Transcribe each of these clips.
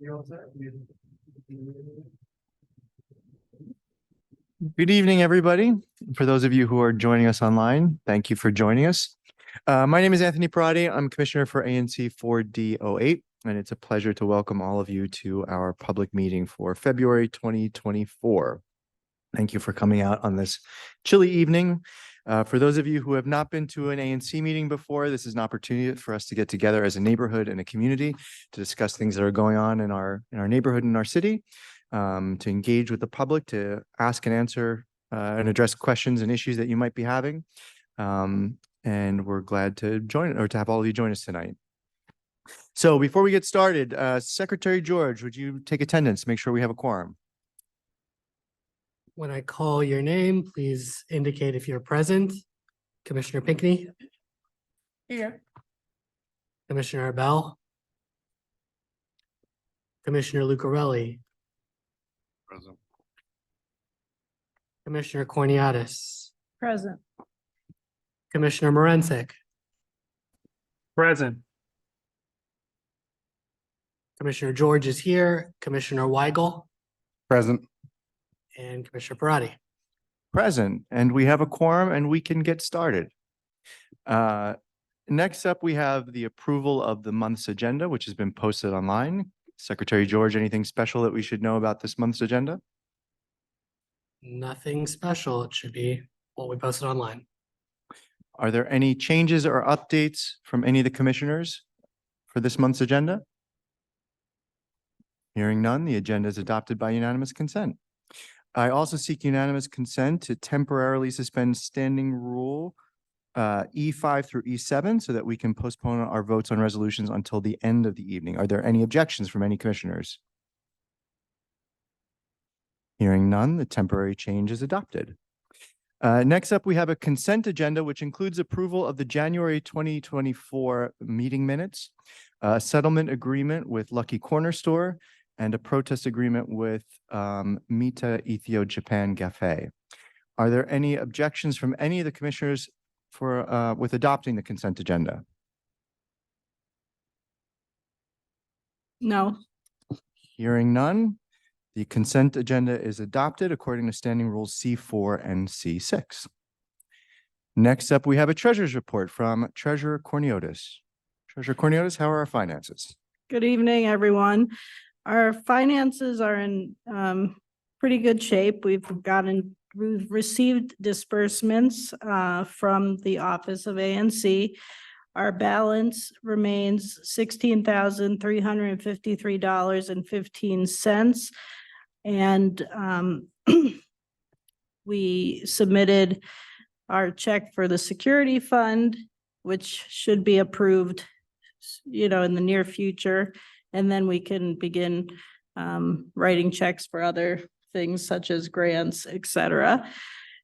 Good evening, everybody. For those of you who are joining us online, thank you for joining us. My name is Anthony Parati. I'm Commissioner for ANC 4D08, and it's a pleasure to welcome all of you to our public meeting for February 2024. Thank you for coming out on this chilly evening. For those of you who have not been to an ANC meeting before, this is an opportunity for us to get together as a neighborhood and a community to discuss things that are going on in our neighborhood and our city, to engage with the public, to ask and answer and address questions and issues that you might be having. And we're glad to have all of you join us tonight. So before we get started, Secretary George, would you take attendance, make sure we have a quorum? When I call your name, please indicate if you're present. Commissioner Pinckney? Here. Commissioner Bell? Commissioner Lucarelli? Present. Commissioner Corniatis? Present. Commissioner Morensik? Present. Commissioner George is here. Commissioner Weigel? Present. And Commissioner Parati? Present, and we have a quorum and we can get started. Next up, we have the approval of the month's agenda, which has been posted online. Secretary George, anything special that we should know about this month's agenda? Nothing special. It should be what we posted online. Are there any changes or updates from any of the commissioners for this month's agenda? Hearing none, the agenda is adopted by unanimous consent. I also seek unanimous consent to temporarily suspend standing rule E5 through E7 so that we can postpone our votes on resolutions until the end of the evening. Are there any objections from any commissioners? Hearing none, the temporary change is adopted. Next up, we have a consent agenda, which includes approval of the January 2024 meeting minutes, a settlement agreement with Lucky Corner Store, and a protest agreement with Mita Ethio Japan Cafe. Are there any objections from any of the commissioners with adopting the consent agenda? No. Hearing none, the consent agenda is adopted according to standing rules C4 and C6. Next up, we have a treasurer's report from Treasurer Corniotis. Treasurer Corniotis, how are our finances? Good evening, everyone. Our finances are in pretty good shape. We've received disbursements from the Office of ANC. Our balance remains $16,353.15. And we submitted our check for the security fund, which should be approved, in the near future. And then we can begin writing checks for other things such as grants, et cetera.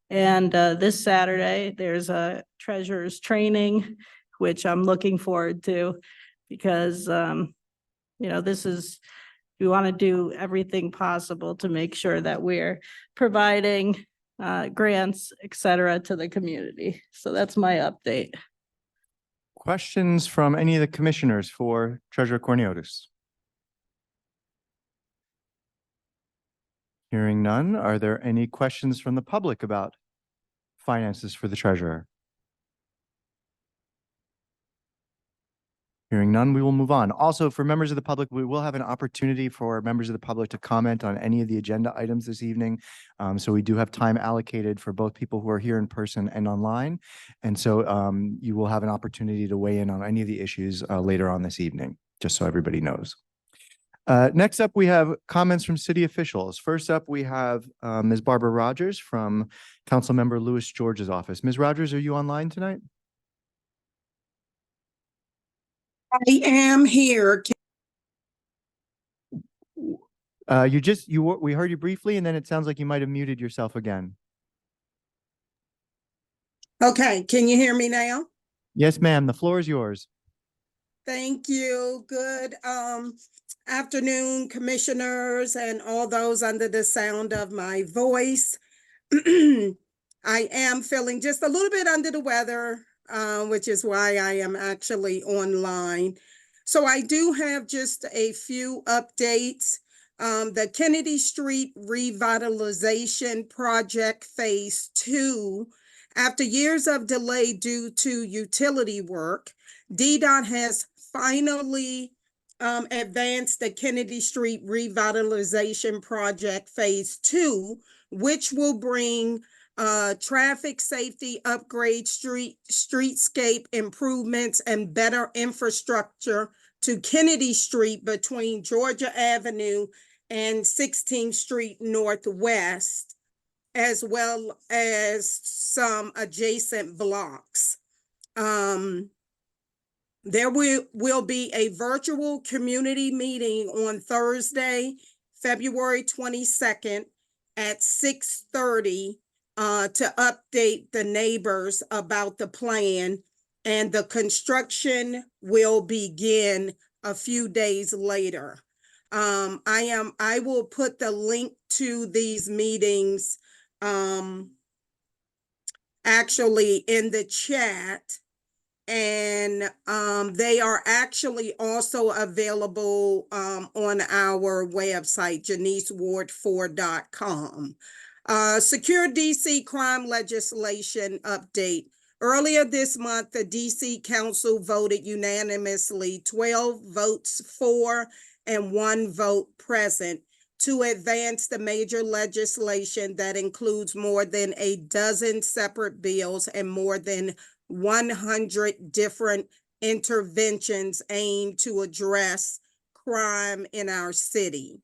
And this Saturday, there's a treasurer's training, which I'm looking forward to because, we want to do everything possible to make sure that we're providing grants, et cetera, to the community. So that's my update. Questions from any of the commissioners for Treasurer Corniotis? Hearing none, are there any questions from the public about finances for the treasurer? Hearing none, we will move on. Also, for members of the public, we will have an opportunity for members of the public to comment on any of the agenda items this evening. So we do have time allocated for both people who are here in person and online. And so you will have an opportunity to weigh in on any of the issues later on this evening, just so everybody knows. Next up, we have comments from city officials. First up, we have Ms. Barbara Rogers from Councilmember Louis George's office. Ms. Rogers, are you online tonight? I am here. We heard you briefly, and then it sounds like you might have muted yourself again. Okay, can you hear me now? Yes, ma'am. The floor is yours. Thank you. Good afternoon, commissioners, and all those under the sound of my voice. I am feeling just a little bit under the weather, which is why I am actually online. So I do have just a few updates. The Kennedy Street Revitalization Project Phase 2, after years of delay due to utility work, DDOT has finally advanced the Kennedy Street Revitalization Project Phase 2, which will bring traffic safety upgrades, streetscape improvements, and better infrastructure to Kennedy Street between Georgia Avenue and 16th Street Northwest, as well as some adjacent blocks. There will be a virtual community meeting on Thursday, February 22nd at 6:30 to update the neighbors about the plan, and the construction will begin a few days later. I will put the link to these meetings actually in the chat. And they are actually also available on our website, JaniceWard4.com. Secure DC crime legislation update. Earlier this month, the DC Council voted unanimously, 12 votes for and 1 vote present, to advance the major legislation that includes more than a dozen separate bills and more than 100 different interventions aimed to address crime in our city.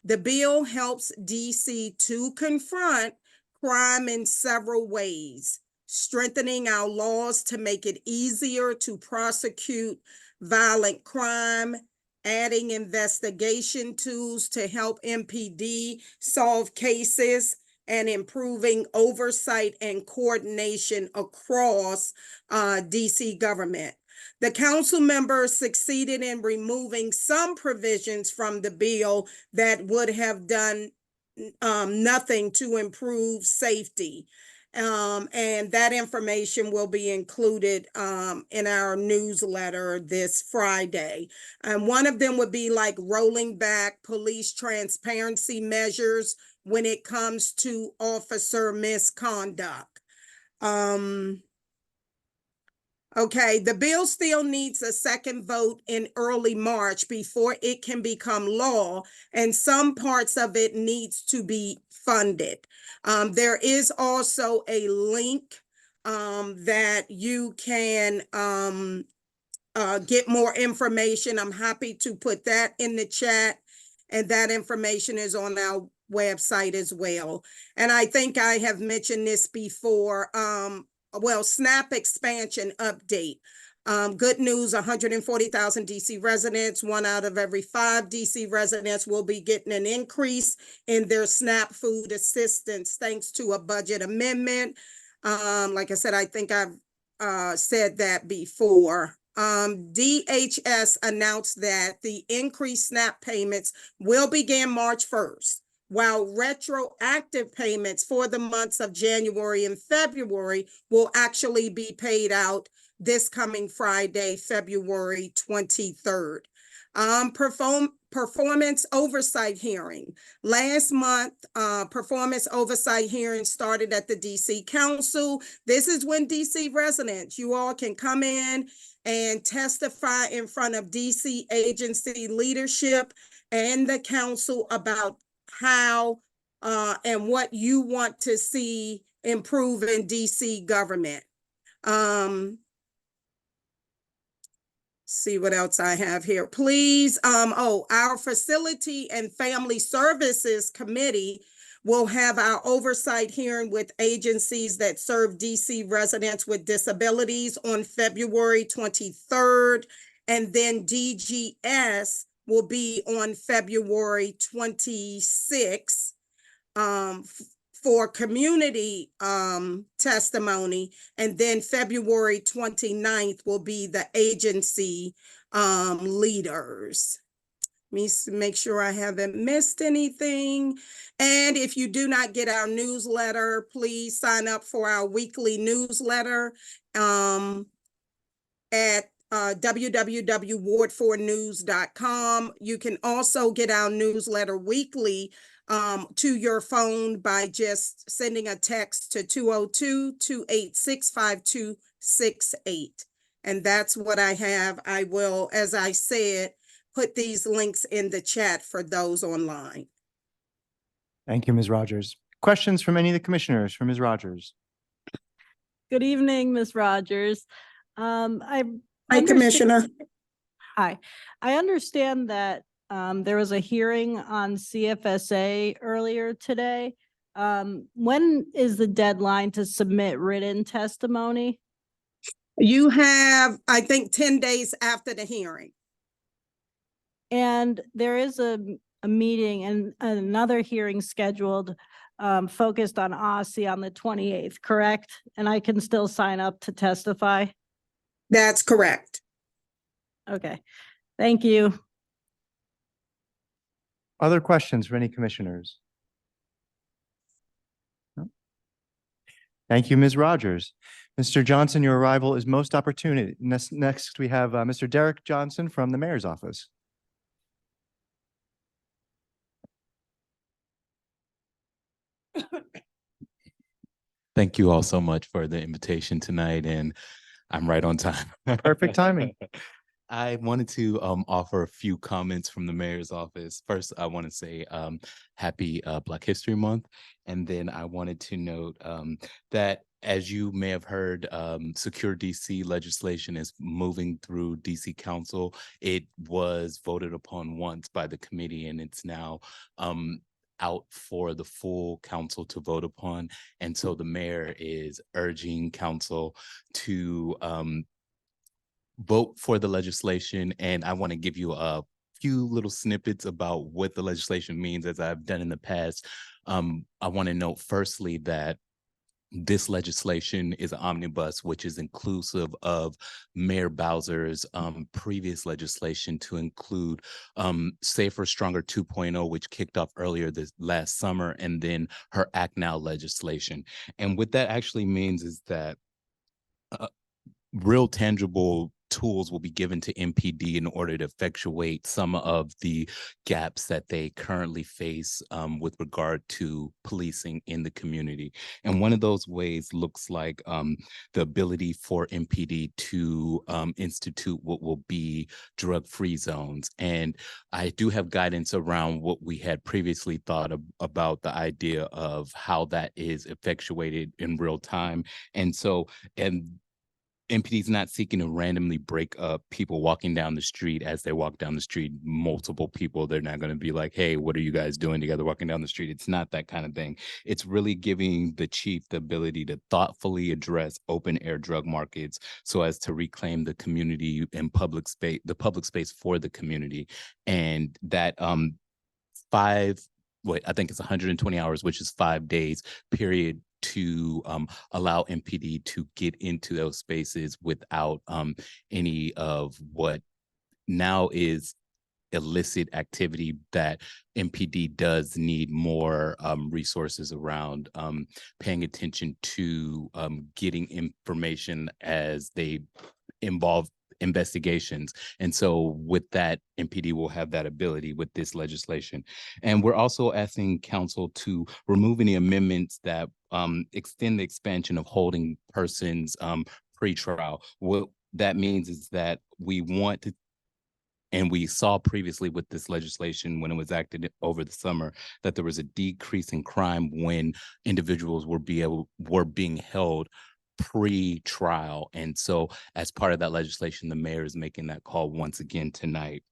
The bill helps DC to confront crime in several ways, strengthening our laws to make it easier to prosecute violent crime, adding investigation tools to help MPD solve cases, and improving oversight and coordination across DC government. The council members succeeded in removing some provisions from the bill that would have done nothing to improve safety. And that information will be included in our newsletter this Friday. And one of them would be like rolling back police transparency measures when it comes to officer misconduct. Okay, the bill still needs a second vote in early March before it can become law, and some parts of it needs to be funded. There is also a link that you can get more information. I'm happy to put that in the chat, and that information is on our website as well. And I think I have mentioned this before. Well, SNAP expansion update. Good news, 140,000 DC residents, 1 out of every 5 DC residents will be getting an increase in their SNAP food assistance thanks to a budget amendment. Like I said, I think I've said that before. DHS announced that the increased SNAP payments will begin March 1st, while retroactive payments for the months of January and February will actually be paid out this coming Friday, February 23rd. Performance oversight hearing. Last month, performance oversight hearing started at the DC Council. This is when DC residents, you all can come in and testify in front of DC agency leadership and the council about how and what you want to see improve in DC government. See what else I have here. Please, our Facility and Family Services Committee will have our oversight hearing with agencies that serve DC residents with disabilities on February 23rd, and then DGS will be on February 26th for community testimony, and then February 29th will be the agency leaders. Let me make sure I haven't missed anything. And if you do not get our newsletter, please sign up for our weekly newsletter at www.ward4news.com. You can also get our newsletter weekly to your phone by just sending a text to 202-286-5268. And that's what I have. I will, as I said, put these links in the chat for those online. Thank you, Ms. Rogers. Questions from any of the commissioners for Ms. Rogers? Good evening, Ms. Rogers. Hi, understand- Commissioner. Hi, I understand that there was a hearing on CFSA earlier today. When is the deadline to submit written testimony? You have, I think, 10 days after the hearing. And there is a meeting and another hearing scheduled focused on OSSI on the 28th, correct? And I can still sign up to testify? That's correct. Okay, thank you. Other questions for any commissioners? No? Thank you, Ms. Rogers. Mr. Johnson, your arrival is most opportune. Next, we have Mr. Derek Johnson from the mayor's office. Thank you all so much for the invitation tonight, and I'm right on time. Perfect timing. I wanted to offer a few comments from the mayor's office. First, I want to say happy Black History Month. And then I wanted to note that, as you may have heard, Secure D.C. legislation is moving through D.C. Council. It was voted upon once by the committee, and it's now out for the full council to vote upon. And so the mayor is urging council to vote for the legislation. And I want to give you a few little snippets about what the legislation means, as I've done in the past. I want to note firstly that this legislation is an omnibus, which is inclusive of Mayor Bowser's previous legislation to include Safer, Stronger 2.0, which kicked off earlier this last summer, and then her Act Now legislation. And what that actually means is that real tangible tools will be given to MPD in order to effectuate some of the gaps that they currently face with regard to policing in the community. And one of those ways looks like the ability for MPD to institute what will be drug-free zones. And I do have guidance around what we had previously thought about the idea of how that is effectuated in real time. And so, MPD is not seeking to randomly break up people walking down the street as they walk down the street, multiple people. They're not going to be like, hey, what are you guys doing together walking down the street? It's not that kind of thing. It's really giving the chief the ability to thoughtfully address open air drug markets so as to reclaim the community and public space, the public space for the community. And that I think it's 120 hours, which is 5 days period, to allow MPD to get into those spaces without any of what now is illicit activity that MPD does need more resources around paying attention to getting information as they involve investigations. And so with that, MPD will have that ability with this legislation. And we're also asking council to remove any amendments that extend the expansion of holding persons pre-trial. What that means is that we want to, and we saw previously with this legislation when it was acted over the summer, that there was a decrease in crime when individuals were being held pre-trial. And so as part of that legislation, the mayor is making that call once again tonight.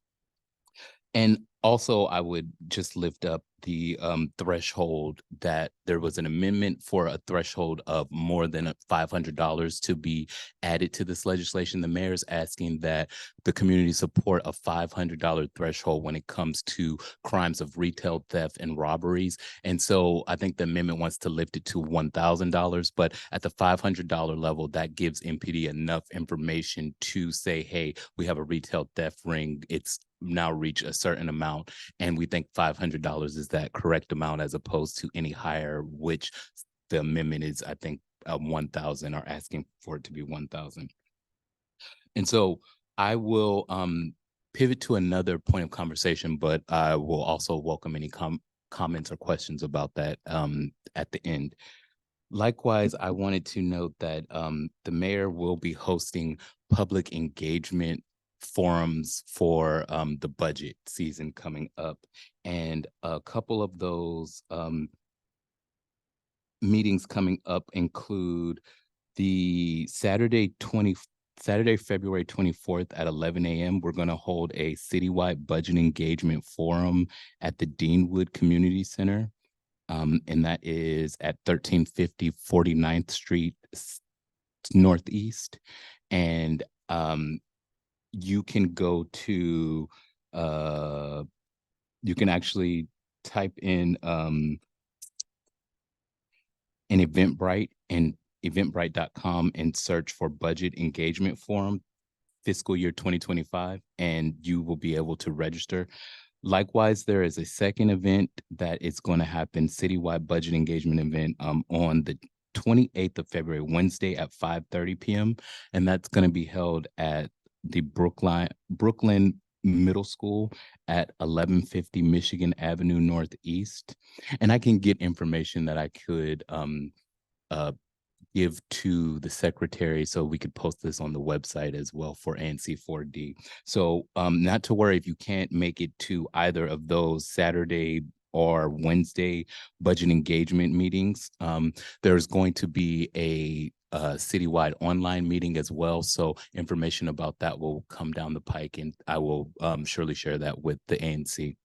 And also, I would just lift up the threshold, that there was an amendment for a threshold of more than $500 to be added to this legislation. The mayor is asking that the community support a $500 threshold when it comes to crimes of retail theft and robberies. And so I think the amendment wants to lift it to $1,000, but at the $500 level, that gives MPD enough information to say, hey, we have a retail theft ring. It's now reach a certain amount, and we think $500 is that correct amount as opposed to any higher, which the amendment is, I think, 1,000, or asking for it to be 1,000. And so I will pivot to another point of conversation, but I will also welcome any comments or questions about that at the end. Likewise, I wanted to note that the mayor will be hosting public engagement forums for the budget season coming up. And a couple of those meetings coming up include the Saturday, February 24th at 11 a.m. We're going to hold a citywide budget engagement forum at the Deanwood Community Center. And that is at 1350 49th Street Northeast. And you can go to, you can actually type in an Eventbrite and eventbrite.com and search for budget engagement forum fiscal year 2025, and you will be able to register. Likewise, there is a second event that is going to happen, citywide budget engagement event on the 28th of February, Wednesday at 5:30 p.m. And that's going to be held at the Brooklyn Middle School at 1150 Michigan Avenue Northeast. And I can get information that I could give to the secretary so we could post this on the website as well for ANC 4D. So not to worry if you can't make it to either of those Saturday or Wednesday budget engagement meetings. There's going to be a citywide online meeting as well. So information about that will come down the pike, and I will surely share that with the ANC.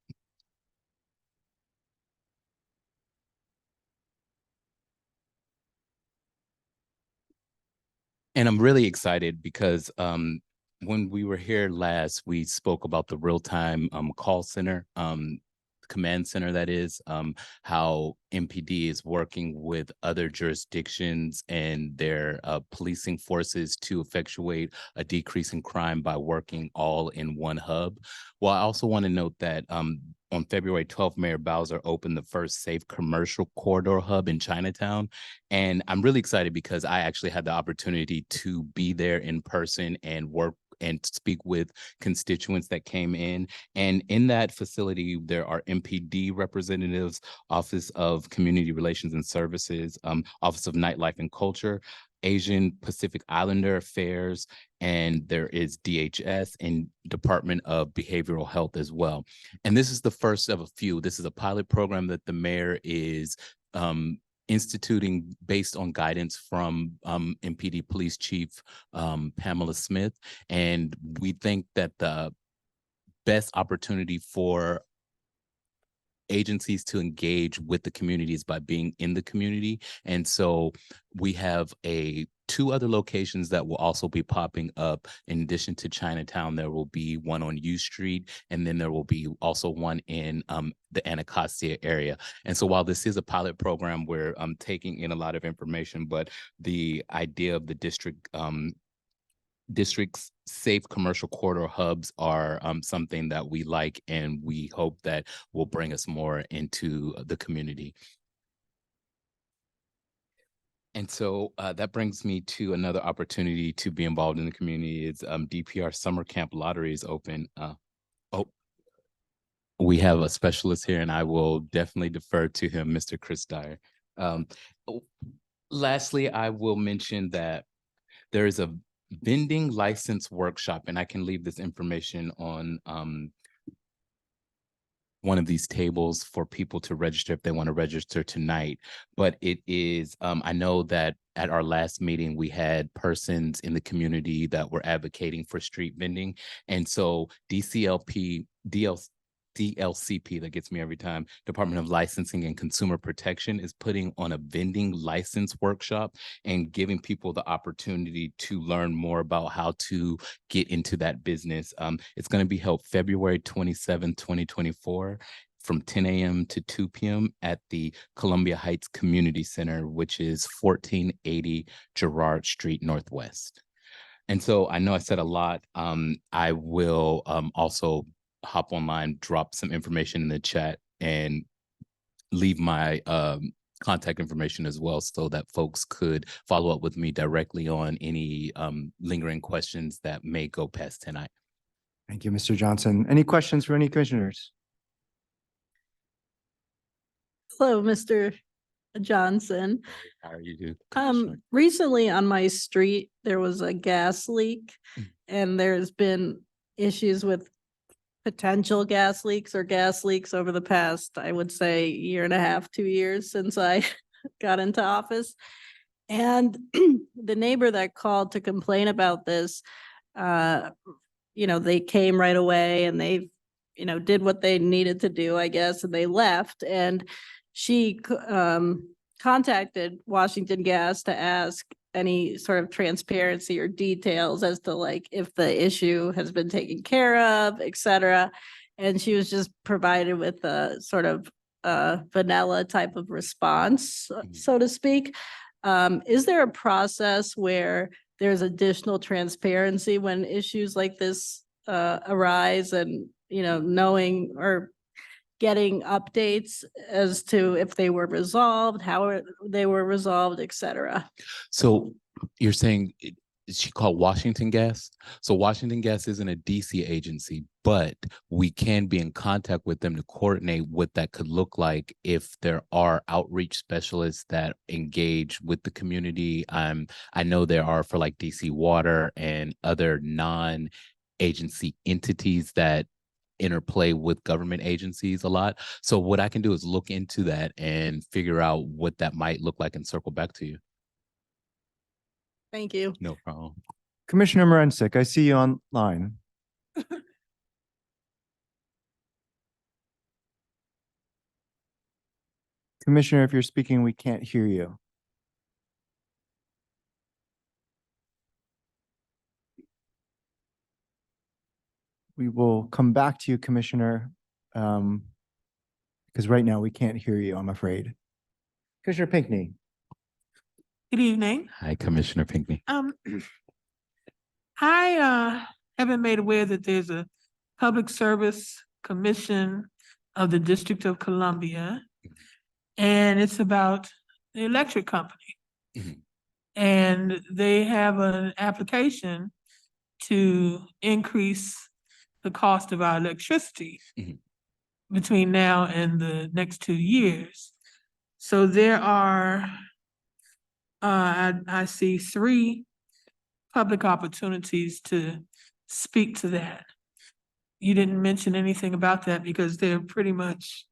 And I'm really excited because when we were here last, we spoke about the real-time call center, command center, that is, how MPD is working with other jurisdictions and their policing forces to effectuate a decrease in crime by working all in one hub. Well, I also want to note that on February 12th, Mayor Bowser opened the first safe commercial corridor hub in Chinatown. And I'm really excited because I actually had the opportunity to be there in person and work and speak with constituents that came in. And in that facility, there are MPD representatives, Office of Community Relations and Services, Office of Nightlife and Culture, Asian Pacific Islander Affairs, and there is DHS and Department of Behavioral Health as well. And this is the first of a few. This is a pilot program that the mayor is instituting based on guidance from MPD Police Chief Pamela Smith. And we think that the best opportunity for agencies to engage with the communities by being in the community. And so we have two other locations that will also be popping up. In addition to Chinatown, there will be one on U Street, and then there will be also one in the Anacostia area. And so while this is a pilot program, we're taking in a lot of information, but the idea of the district's safe commercial corridor hubs are something that we like, and we hope that will bring us more into the community. And so that brings me to another opportunity to be involved in the community. Is DPR Summer Camp Lottery is open. We have a specialist here, and I will definitely defer to him, Mr. Chris Dyer. Lastly, I will mention that there is a vending license workshop, and I can leave this information on one of these tables for people to register if they want to register tonight. But it is, I know that at our last meeting, we had persons in the community that were advocating for street vending. And so DCCP, that gets me every time, Department of Licensing and Consumer Protection, is putting on a vending license workshop and giving people the opportunity to learn more about how to get into that business. It's going to be held February 27, 2024 from 10 a.m. to 2 p.m. at the Columbia Heights Community Center, which is 1480 Girard Street Northwest. And so I know I said a lot. I will also hop online, drop some information in the chat, and leave my contact information as well, so that folks could follow up with me directly on any lingering questions that may go past tonight. Thank you, Mr. Johnson. Any questions for any commissioners? Hello, Mr. Johnson. How are you, Commissioner? Recently on my street, there was a gas leak and there's been issues with potential gas leaks or gas leaks over the past, I would say, year and a half, 2 years since I got into office. And the neighbor that called to complain about this, they came right away and they, did what they needed to do, I guess, and they left. And she contacted Washington Gas to ask any sort of transparency or details as to like if the issue has been taken care of, et cetera. And she was just provided with a sort of vanilla type of response, so to speak. Is there a process where there's additional transparency when issues like this arise and, knowing or getting updates as to if they were resolved, how they were resolved, et cetera? So you're saying she called Washington Gas? So Washington Gas isn't a DC agency, but we can be in contact with them to coordinate what that could look like if there are outreach specialists that engage with the community. I know there are for like DC Water and other non-agency entities that interplay with government agencies a lot. So what I can do is look into that and figure out what that might look like and circle back to you. Thank you. No problem. Commissioner Morensik, I see you online. Commissioner, if you're speaking, we can't hear you. We will come back to you, Commissioner, because right now we can't hear you, I'm afraid. Commissioner Pinckney. Good evening. Hi, Commissioner Pinckney. I have been made aware that there's a Public Service Commission of the District of Columbia, and it's about the electric company. Mhm. And they have an application to increase the cost of our electricity Mhm. between now and the next 2 years. So there are, I see 3 public opportunities to speak to that. You didn't mention anything about that because they're pretty much,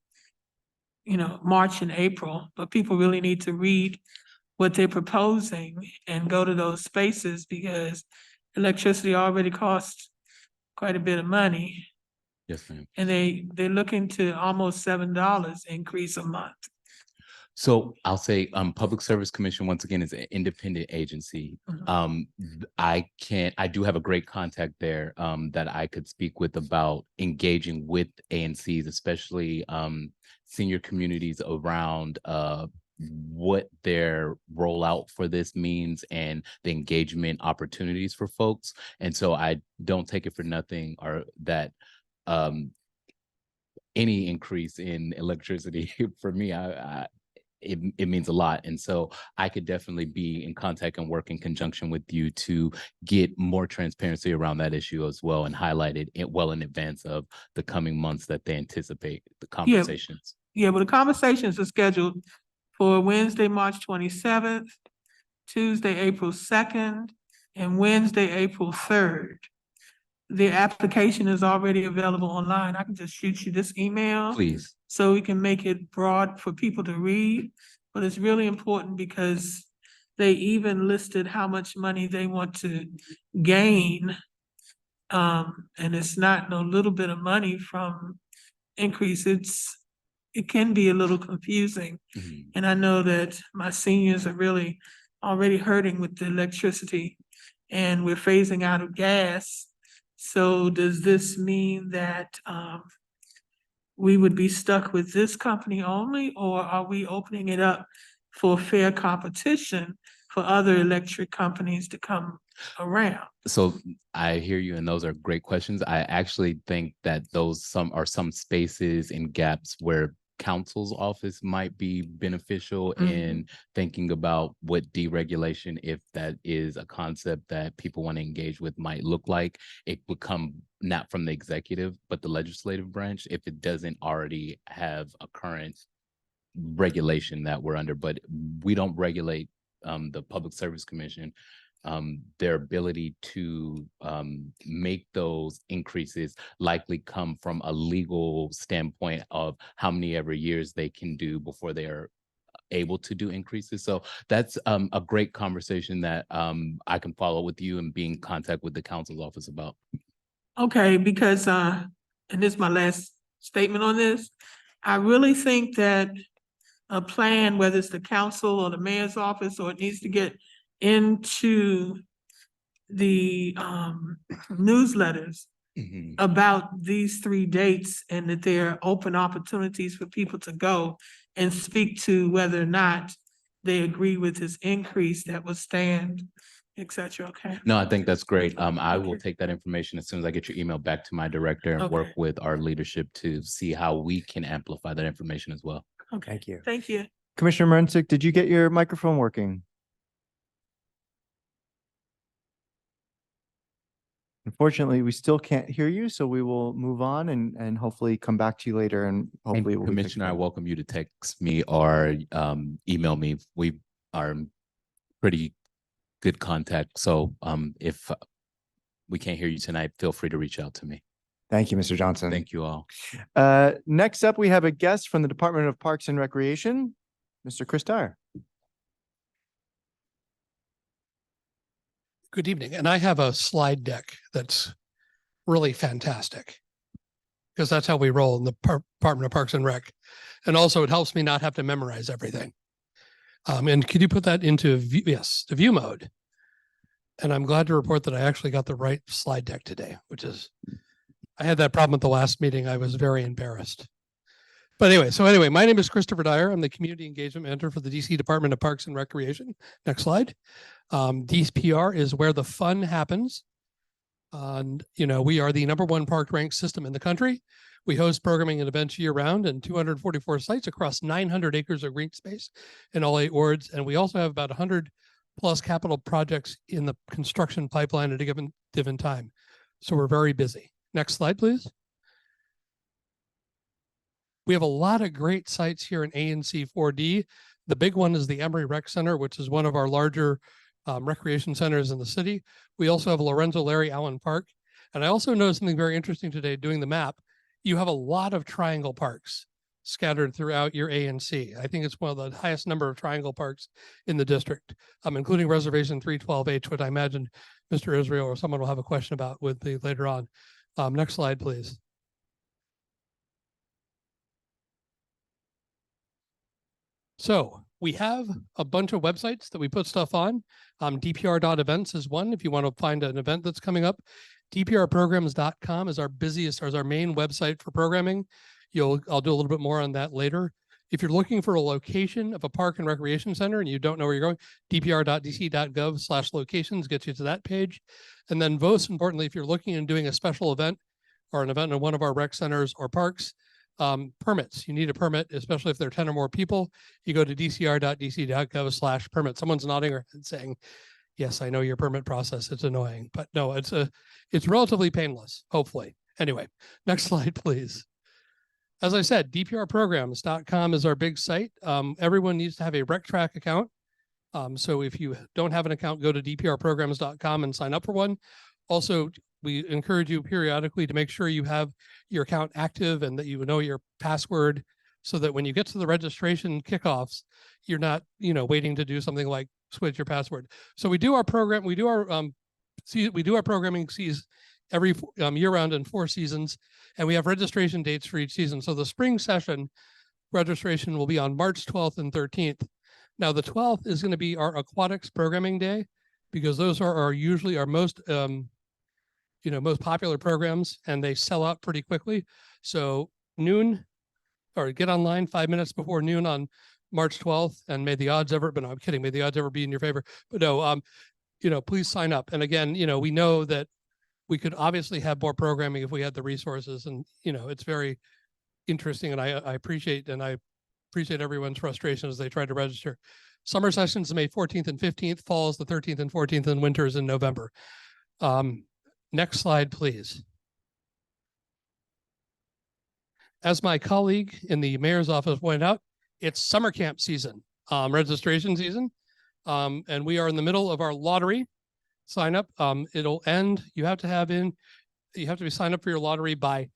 March and April, but people really need to read what they're proposing and go to those spaces because electricity already costs quite a bit of money. Yes, ma'am. And they're looking to almost $7 increase a month. So I'll say, Public Service Commission, once again, is an independent agency. Mhm. I do have a great contact there, that I could speak with about engaging with ANCs, especially, senior communities around, what their rollout for this means and the engagement opportunities for folks. And so I don't take it for nothing or that, any increase in electricity for me, it means a lot. And so I could definitely be in contact and work in conjunction with you to get more transparency around that issue as well and highlight it well in advance of the coming months that they anticipate the conversations. Yeah, but the conversations are scheduled for Wednesday, March 27th, Tuesday, April 2nd, and Wednesday, April 3rd. The application is already available online. I can just shoot you this email. Please. So we can make it broad for people to read, but it's really important because they even listed how much money they want to gain. And it's not no little bit of money from increase. It can be a little confusing. Mhm. And I know that my seniors are really already hurting with the electricity and we're phasing out of gas. So does this mean that we would be stuck with this company only, or are we opening it up for fair competition for other electric companies to come around? So I hear you, and those are great questions. I actually think that those some spaces and gaps where council's office might be beneficial in thinking about what deregulation, if that is a concept that people want to engage with, might look like. It would come not from the executive, but the legislative branch, if it doesn't already have a current regulation that we're under. But we don't regulate the Public Service Commission. Their ability to make those increases likely come from a legal standpoint of how many every years they can do before they are able to do increases. So that's a great conversation that I can follow with you and be in contact with the council's office about. Okay, because, and this is my last statement on this, I really think that a plan, whether it's the council or the mayor's office, or it needs to get into the newsletters about these 3 dates, and that there are open opportunities for people to go and speak to whether or not they agree with this increase that will stand, et cetera. Okay. No, I think that's great. I will Okay. take that information as soon as I get your email back to my director and work Okay. with our leadership to see how we can amplify that information as well. Okay. Thank you. Thank you. Commissioner Murnick, did you get your microphone working? Unfortunately, we still can't hear you, so we will move on and hopefully come back to you later and hopefully. And we'll fix Commissioner, I that. welcome you to text me or email me. We are pretty good contact. So if we can't hear you tonight, feel free to reach out to me. Thank you, Mr. Johnson. Thank you all. Next up, we have a guest from the Department of Parks and Recreation, Mr. Chris Dyer. Good evening. And I have a slide deck that's really fantastic because that's how we roll in the Department of Parks and Rec. And also it helps me not have to memorize everything. And could you put that into view? Yes, the view mode. And I'm glad to report that I actually got the right slide deck today, which is, I had that problem at the last meeting. I was very embarrassed. But anyway, my name is Christopher Dyer. I'm the Community Engagement Manager for the DC Department of Parks and Recreation. Next slide. DPR is where the fun happens. And, we are the #1 park ranked system in the country. We host programming and events year round and 244 sites across 900 acres of green space in all 8 wards. And we also have about 100 plus capital projects in the construction pipeline at a given time. So we're very busy. Next slide, please. We have a lot of great sites here in ANC 4D. The big one is the Emory Rec Center, which is one of our larger recreation centers in the city. We also have Lorenzo Larry Allen Park. And I also noticed something very interesting today doing the map. You have a lot of triangle parks scattered throughout your ANC. I think it's one of the highest number of triangle parks in the district, including Reservation 312H, which I imagine Mr. Israel or someone will have a question about with me later on. Next slide, please. So we have a bunch of websites that we put stuff on. DPR.events is one if you want to find an event that's coming up. DPRprograms.com is our main website for programming. I'll do a little bit more on that later. If you're looking for a location of a park and recreation center and you don't know where you're going, dpr.dc.gov/locations gets you to that page. And then most importantly, if you're looking and doing a special event or an event in one of our rec centers or parks, permits. You need a permit, especially if there are 10 or more people. You go to dcr.dc.gov/permit. Someone's nodding their head saying, yes, I know your permit process. It's annoying, but no, it's relatively painless, hopefully. Anyway, next slide, please. As I said, dprprograms.com is our big site. Everyone needs to have a RecTrack account. So if you don't have an account, go to dprprograms.com and sign up for one. Also, we encourage you periodically to make sure you have your account active and that you know your password so that when you get to the registration kickoffs, you're not, waiting to do something like switch your password. So we do our programming season every year round in 4 seasons, and we have registration dates for each season. So the spring session registration will be on March 12th and 13th. Now the 12th is going to be our aquatics programming day because those are usually our most most popular programs, and they sell out pretty quickly. So noon, or get online 5 minutes before noon on March 12th, and may the odds ever, but no, I'm kidding, may the odds ever be in your favor. But no, please sign up. And again, we know that we could obviously have more programming if we had the resources, and it's very interesting, and I appreciate everyone's frustration as they try to register. Summer sessions May 14th and 15th, fall is the 13th and 14th, and winter is in November. Next slide, please. As my colleague in the mayor's office pointed out, it's summer camp season, registration season. And we are in the middle of our lottery sign up. It'll end, you have to be signed up for your lottery by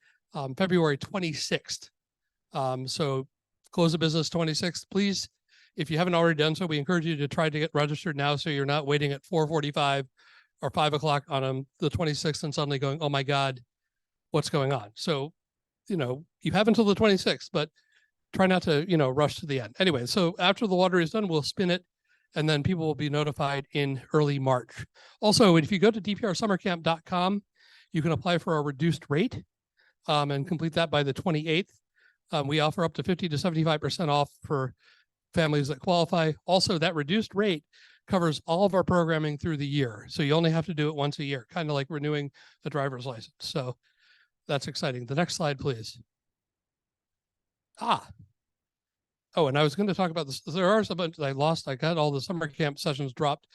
February 26th. So close of business 26th. Please, if you haven't already done so, we encourage you to try to get registered now so you're not waiting at 4:45 or 5 o'clock on the 26th and suddenly going, oh my God, what's going on? So, you have until the 26th, but try not to, rush to the end. Anyway, so after the lottery is done, we'll spin it and then people will be notified in early March. Also, if you go to dprsummercamp.com, you can apply for a reduced rate and complete that by the 28th. We offer up to 50 to 75% off for families that qualify. Also, that reduced rate covers all of our programming through the year. So you only have to do it once a year, kind of like renewing a driver's license. So that's exciting. The next slide, please. Oh, and I was going to talk about this. There are some I got all the summer camp sessions dropped.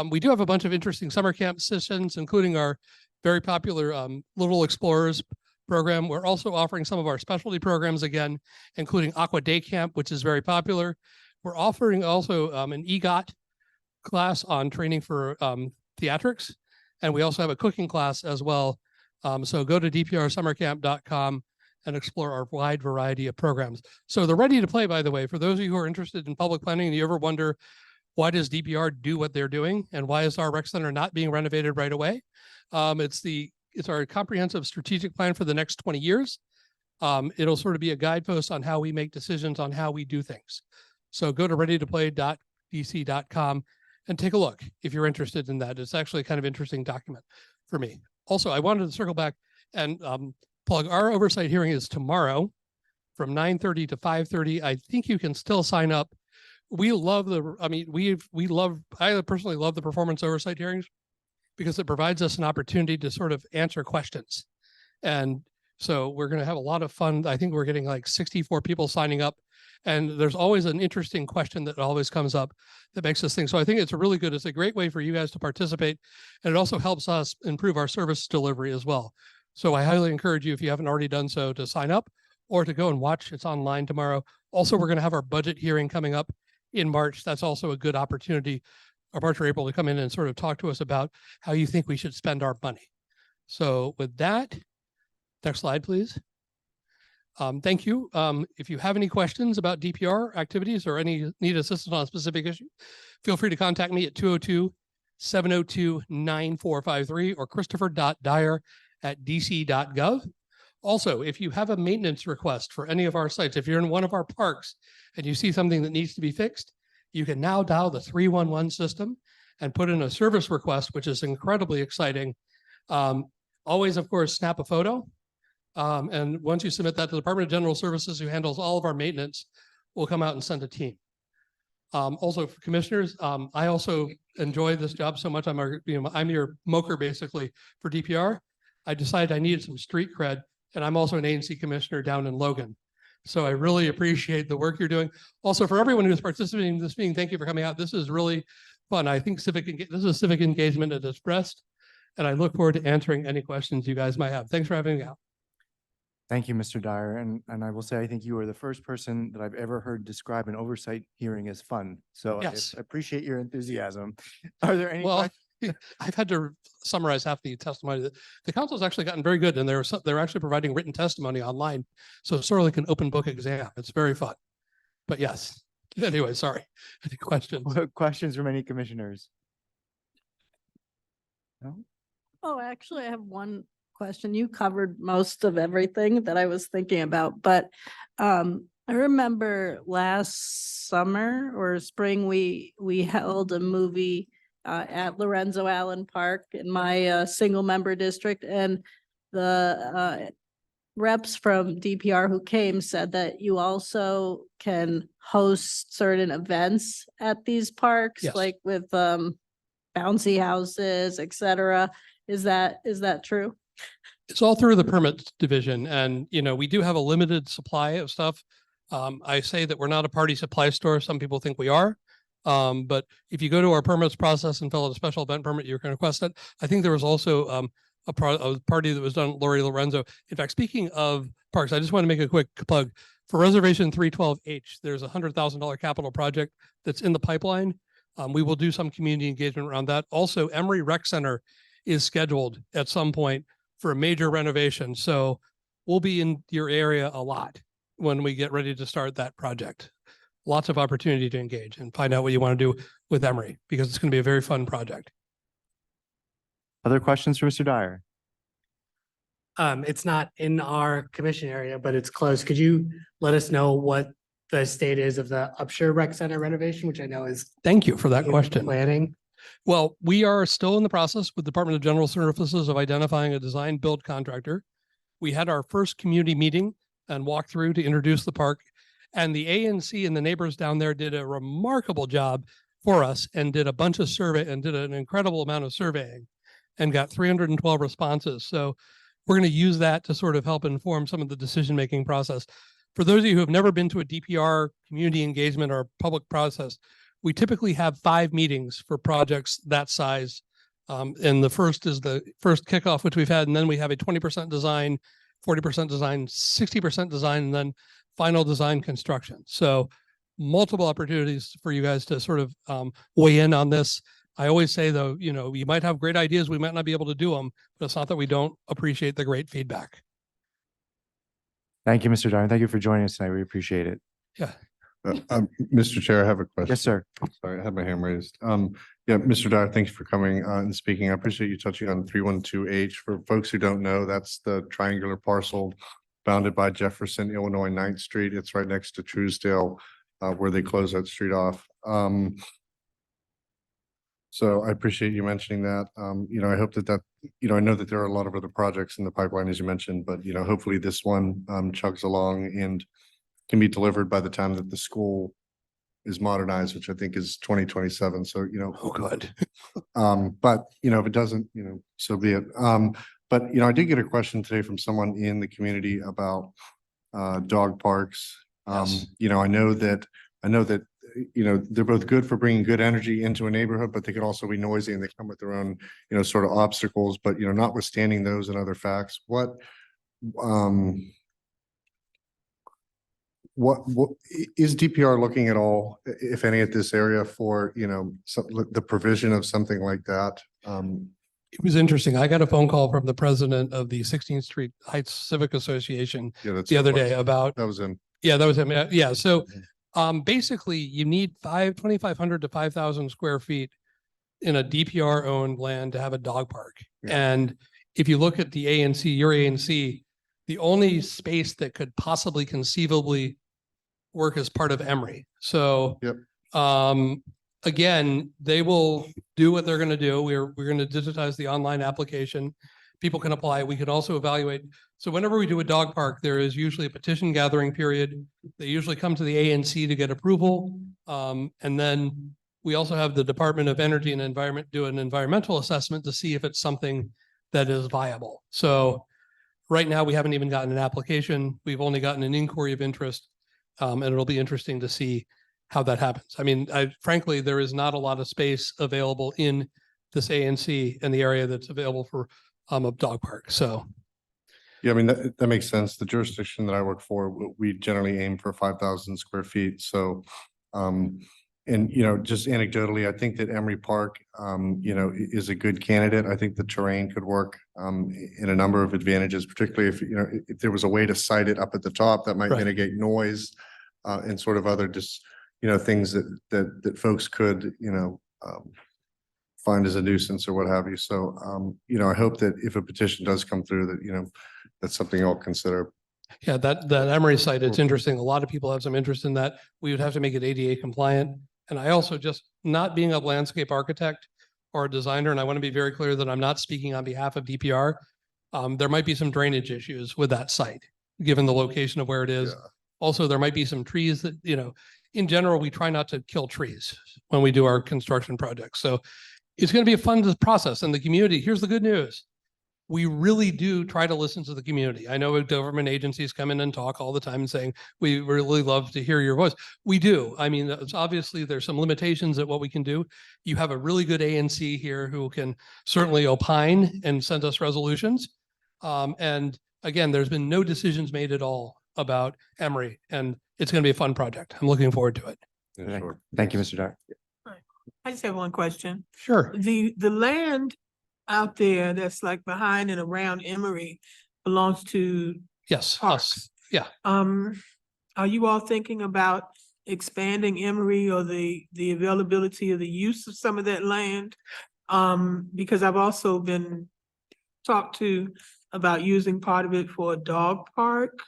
We do have a bunch of interesting summer camp sessions, including our very popular Little Explorers program. We're also offering some of our specialty programs again, including Aqua Day Camp, which is very popular. We're offering also an EGOT class on training for theatrics. And we also have a cooking class as well. So go to dprsummercamp.com and explore our wide variety of programs. So they're ready to play, by the way, for those of you who are interested in public planning and you ever wonder, why does DPR do what they're doing? And why is our rec center not being renovated right away? It's our comprehensive strategic plan for the next 20 years. It'll sort of be a guidepost on how we make decisions on how we do things. So go to readytoplay.dc.com and take a look if you're interested in that. It's actually a kind of interesting document for me. Also, I wanted to circle back and plug our oversight hearing is tomorrow from 9:30 to 5:30. I think you can still sign up. I personally love the performance oversight hearings because it provides us an opportunity to sort of answer questions. And so we're going to have a lot of fun. I think we're getting like 64 people signing up. And there's always an interesting question that always comes up that makes us think. So I think it's a great way for you guys to participate. And it also helps us improve our service delivery as well. So I highly encourage you, if you haven't already done so, to sign up or to go and watch. It's online tomorrow. Also, we're going to have our budget hearing coming up in March. That's also a good opportunity, or March or April, to come in and sort of talk to us about how you think we should spend our money. So with that, next slide, please. Thank you. If you have any questions about DPR activities or need assistance on a specific issue, feel free to contact me at 202-702-9453 or christopher.dyer@dc.gov. Also, if you have a maintenance request for any of our sites, if you're in one of our parks and you see something that needs to be fixed, you can now dial the 311 system and put in a service request, which is incredibly exciting. Always, of course, snap a photo. And once you submit that, the Department of General Services, who handles all of our maintenance, will come out and send a team. Also, for commissioners, I also enjoy this job so much. I'm your moker basically for DPR. I decided I needed some street cred, and I'm also an ANC commissioner down in Logan. So I really appreciate the work you're doing. Also, for everyone who's participating in this meeting, thank you for coming out. This is really fun. I think this is civic engagement at its best, and I look forward to answering any questions you guys might have. Thanks for having me out. Thank you, Mr. Dyer. And I will say, I think you are the first person that I've ever heard describe an oversight hearing as fun. So Yes. I appreciate your enthusiasm. Are there any Well, questions? I've had to summarize half the testimony. The council's actually gotten very good, and they're actually providing written testimony online. So it's sort of like an open book exam. It's very fun. But yes. Anyway, sorry. Any questions? Questions from any commissioners? No? Oh, actually, I have one question. You covered most of everything that I was thinking about, but I remember last summer or spring, we held a movie at Lorenzo Allen Park in my single member district, and the reps from DPR who came said that you also can host certain events at these parks, Yes. like with bouncy houses, etc. Is that true? It's all through the permits division, and we do have a limited supply of stuff. I say that we're not a party supply store. Some people think we are. But if you go to our permits process and fill out a special event permit, you can request it. I think there was also a party that was done, Lori Lorenzo. In fact, speaking of parks, I just want to make a quick plug. For Reservation 312H, there's a $100,000 capital project that's in the pipeline. We will do some community engagement around that. Also, Emory Rec Center is scheduled at some point for a major renovation. So we'll be in your area a lot when we get ready to start that project. Lots of opportunity to engage and find out what you want to do with Emory, because it's going to be a very fun project. Other questions for Mr. Dyer? It's not in our commission area, but it's close. Could you let us know what the state is of the Upshur Rec Center renovation, which I know is Thank you for that in question. planning? Well, we are still in the process with Department of General Services of identifying a design build contractor. We had our first community meeting and walkthrough to introduce the park. And the ANC and the neighbors down there did a remarkable job for us and did a bunch of survey and did an incredible amount of surveying and got 312 responses. So we're going to use that to sort of help inform some of the decision-making process. For those of you who have never been to a DPR community engagement or public process, we typically have 5 meetings for projects that size. And the first is the first kickoff, which we've had, and then we have a 20% design, 40% design, 60% design, and then final design construction. So multiple opportunities for you guys to sort of weigh in on this. I always say though, you might have great ideas, we might not be able to do them, but it's not that we don't appreciate the great feedback. Thank you, Mr. Dyer. Thank you for joining us tonight. We appreciate it. Yeah. Mr. Chair, I have a question. Yes, sir. Sorry, I had my hand raised. Yeah, Mr. Dyer, thank you for coming and speaking. I appreciate you touching on 312H. For folks who don't know, that's the triangular parcel bounded by Jefferson, Illinois, 9th Street. It's right next to Truesdale, where they close that street off. So I appreciate you mentioning that. I hope that I know that there are a lot of other projects in the pipeline, as you mentioned, but hopefully this one chugs along and can be delivered by the time that the school is modernized, which I think is 2027. So, Oh, good. but if it doesn't, so be it. But I did get a question today from someone in the community about dog parks. Yes. I know that they're both good for bringing good energy into a neighborhood, but they could also be noisy and they come with their own sort of obstacles. But notwithstanding those and other facts, what is DPR looking at all, if any, at this area for the provision of something like that? It was interesting. I got a phone call from the president of the 16th Street Heights Civic Association the other day about. That was him. Yeah, that was him. Yeah. So basically you need 2,500 to 5,000 square feet in a DPR owned land to have a dog park. Yeah. And if you look at the ANC, your ANC, the only space that could possibly conceivably work as part of Emory. So Yep. Again, they will do what they're going to do. We're going to digitize the online application. People can apply. We can also evaluate. So whenever we do a dog park, there is usually a petition gathering period. They usually come to the ANC to get approval. And then we also have the Department of Energy and Environment do an environmental assessment to see if it's something that is viable. So right now we haven't even gotten an application. We've only gotten an inquiry of interest. And it'll be interesting to see how that happens. I mean, frankly, there is not a lot of space available in this ANC and the area that's available for a dog park. So. Yeah, I mean, that makes sense. The jurisdiction that I work for, we generally aim for 5,000 square feet. So, and, just anecdotally, I think that Emory Park, is a good candidate. I think the terrain could work in a number of advantages, particularly if there was a way to site it up at the top that might mitigate noise and sort of other things that folks could, find as a nuisance or what have you. So, I hope that if a petition does come through that, that's something I'll consider. Yeah, that Emory site, it's interesting. A lot of people have some interest in that. We would have to make it ADA compliant. And I also just not being a landscape architect or a designer, and I want to be very clear that I'm not speaking on behalf of DPR. There might be some drainage issues with that site, given the location of where it is. Yeah. Also, there might be some trees that, in general, we try not to kill trees when we do our construction projects. So it's going to be a fun process. And the community, here's the good news. we really do try to listen to the community. I know government agencies come in and talk all the time and saying, we really love to hear your voice. We do. I mean, it's obviously there's some limitations at what we can do. You have a really good ANC here who can certainly opine and send us resolutions. And again, there's been no decisions made at all about Emory, and it's going to be a fun project. I'm looking forward to it. Yeah, sure. Thank you, Mr. Dyer. I just have one question. Sure. The land out there that's like behind and around Emory belongs to Yes. parks. Us. Yeah. Are you all thinking about expanding Emory or the availability of the use of some of that land? Because I've also been talked to about using part of it for a dog park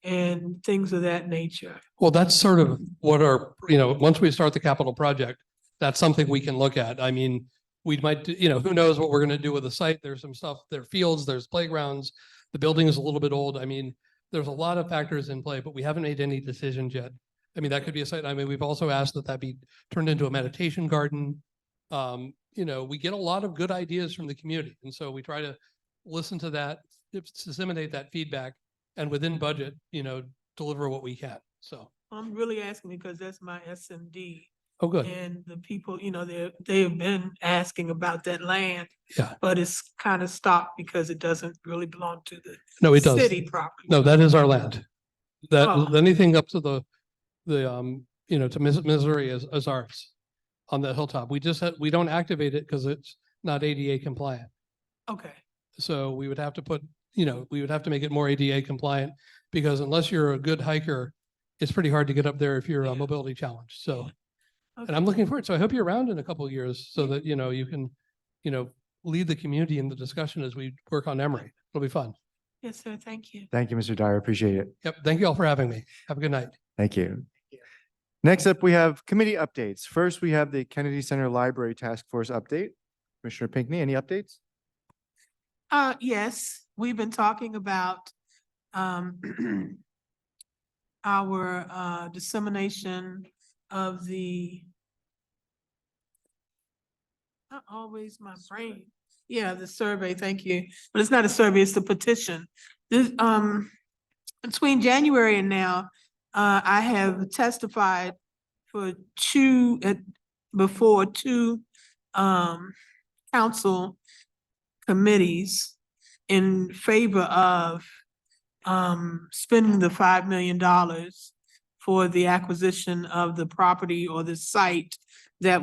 and things of that nature. Well, that's sort of what our, once we start the capital project, that's something we can look at. I mean, we might, who knows what we're going to do with the site. There's some stuff, there are fields, there's playgrounds. The building is a little bit old. I mean, there's a lot of factors in play, but we haven't made any decisions yet. I mean, that could be a site. I mean, we've also asked that that be turned into a meditation garden. We get a lot of good ideas from the community. And so we try to listen to that, disseminate that feedback, and within budget, deliver what we can. So. I'm really asking because that's my SMD. Oh, good. And the people, they have been asking about that land. Yeah. But it's kind of stopped because it doesn't really belong to the No, it does. city property. No, that is our land. That Oh. anything up to to Missouri is ours on the hilltop. We don't activate it because it's not ADA compliant. Okay. So we would have to we would have to make it more ADA compliant because unless you're a good hiker, it's pretty hard to get up there if you're Yeah. mobility challenged. So, Okay. and I'm looking forward. So I hope you're around in a couple of years so that, you can, lead the community in the discussion as we work on Emory. It'll be fun. Yes, sir. Thank you. Thank you, Mr. Dyer. Appreciate it. Yep. Thank you all for having me. Have a good night. Thank you. Next up, we have committee updates. First, we have the Kennedy Center Library Task Force update. Commissioner Pinckney, any updates? Yes, we've been talking about our dissemination of not always my brain. Yeah, the survey, thank you. But it's not a survey, it's the petition. This, between January and now, I have testified for before two council committees in favor of spending the $5 million for the acquisition of the property or the site that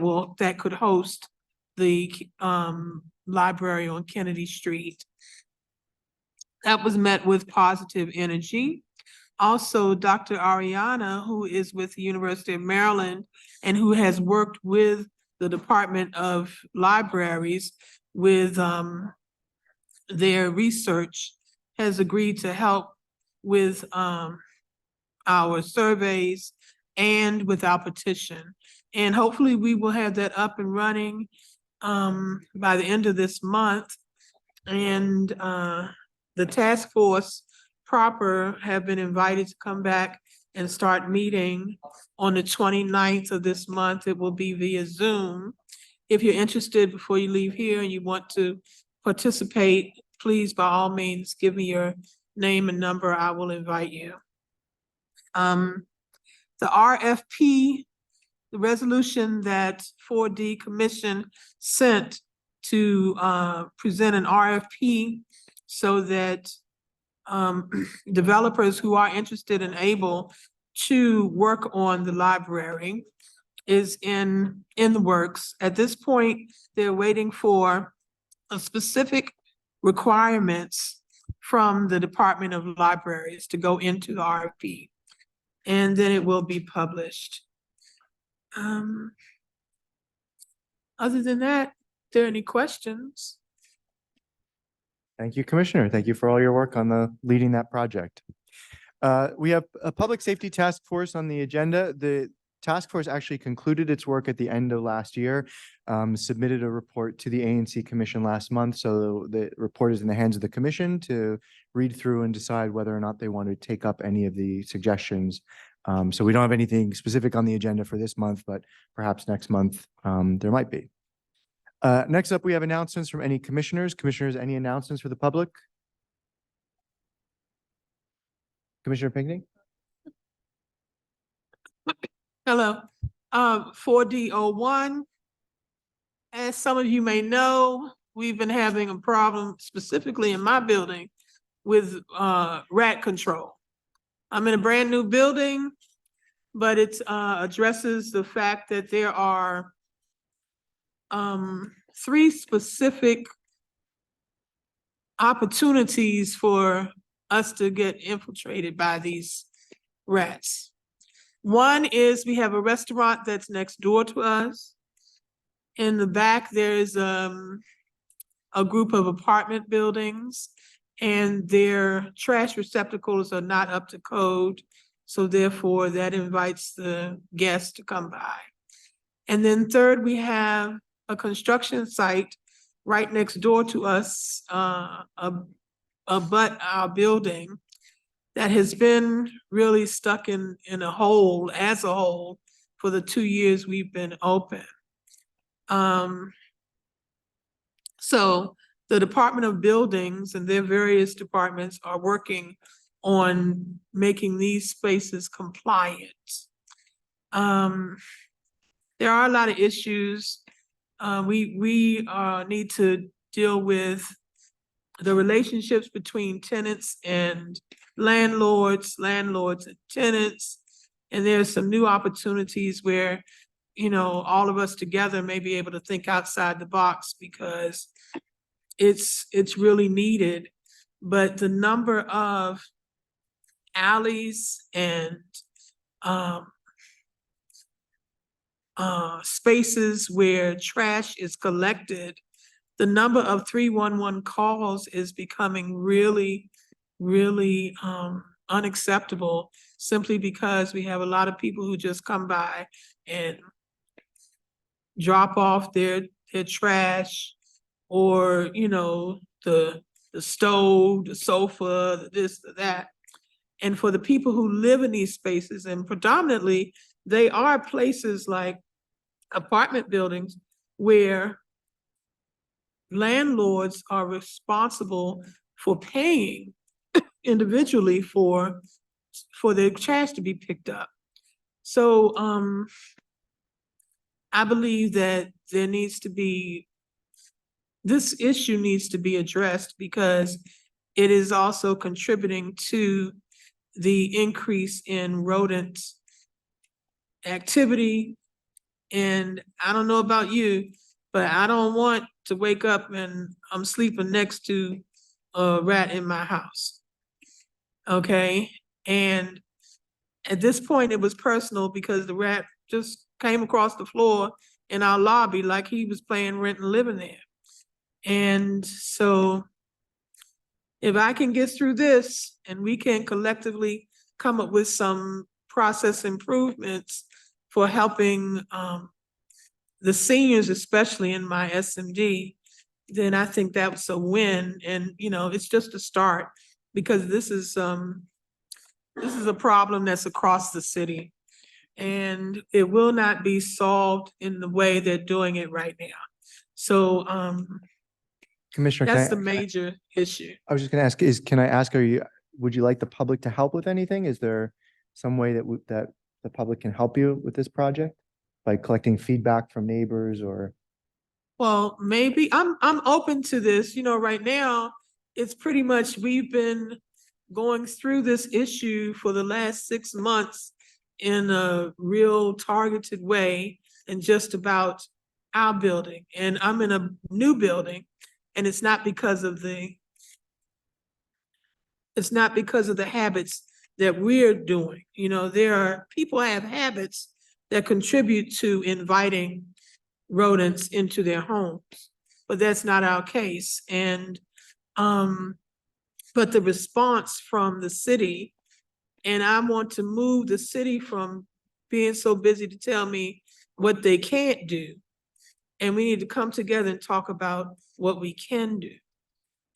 could host the library on Kennedy Street. That was met with positive energy. Also, Dr. Ariana, who is with the University of Maryland and who has worked with the Department of Libraries with their research, has agreed to help with our surveys and with our petition. And hopefully we will have that up and running by the end of this month. And the task force proper have been invited to come back and start meeting on the 29th of this month. It will be via Zoom. If you're interested, before you leave here and you want to participate, please, by all means, give me your name and number. I will invite you. The RFP, the resolution that 4D Commission sent to present an RFP so that developers who are interested and able to work on the library is in the works. At this point, they're waiting for a specific requirements from the Department of Libraries to go into the RFP, and then it will be published. Other than that, are there any questions? Thank you, Commissioner. Thank you for all your work on leading that project. We have a public safety task force on the agenda. The task force actually concluded its work at the end of last year, submitted a report to the ANC Commission last month. So the report is in the hands of the Commission to read through and decide whether or not they want to take up any of the suggestions. So we don't have anything specific on the agenda for this month, but perhaps next month there might be. Next up, we have announcements from any commissioners. Commissioners, any announcements for the public? Commissioner Pinckney? Hello, 4D01. As some of you may know, we've been having a problem specifically in my building with rat control. I'm in a brand new building, but it addresses the fact that there are 3 specific opportunities for us to get infiltrated by these rats. One is we have a restaurant that's next door to us. In the back, there's a group of apartment buildings, and their trash receptacles are not up to code. So therefore, that invites the guests to come by. And then third, we have a construction site right next door to us, abut our building, that has been really stuck in a hole, as a whole, for the 2 years we've been open. So the Department of Buildings and their various departments are working on making these spaces compliant. There are a lot of issues. We need to deal with the relationships between tenants and landlords and tenants. And there's some new opportunities where, you know, all of us together may be able to think outside the box, because it's really needed. But the number of alleys and spaces where trash is collected, the number of 311 calls is becoming really, really unacceptable, simply because we have a lot of people who just come by and drop off their trash, or, you know, the stove, the sofa, the this, the that. And for the people who live in these spaces, and predominantly they are places like apartment buildings where landlords are responsible for paying individually for their trash to be picked up. So I believe that this issue needs to be addressed, because it is also contributing to the increase in rodent activity. And I don't know about you, but I don't want to wake up and I'm sleeping next to a rat in my house. Okay, and at this point it was personal, because the rat just came across the floor in our lobby like he was paying rent and living there. And so if I can get through this and we can collectively come up with some process improvements for helping the seniors, especially in my SMD, then I think that's a win. And, you know, it's just a start, because this is a problem that's across the city, and it will not be solved in the way they're doing it right now. So Commissioner, that's the major issue. I was just gonna ask, would you like the public to help with anything? Is there some way that the public can help you with this project? By collecting feedback from neighbors, or? Well, maybe I'm open to this. You know, right now, it's pretty much, we've been going through this issue for the last 6 months in a real targeted way, and just about our building. And I'm in a new building, and it's not because of the habits that we're doing. You know, people have habits that contribute to inviting rodents into their homes, but that's not our case. And but the response from the city, and I want to move the city from being so busy to tell me what they can't do, and we need to come together and talk about what we can do.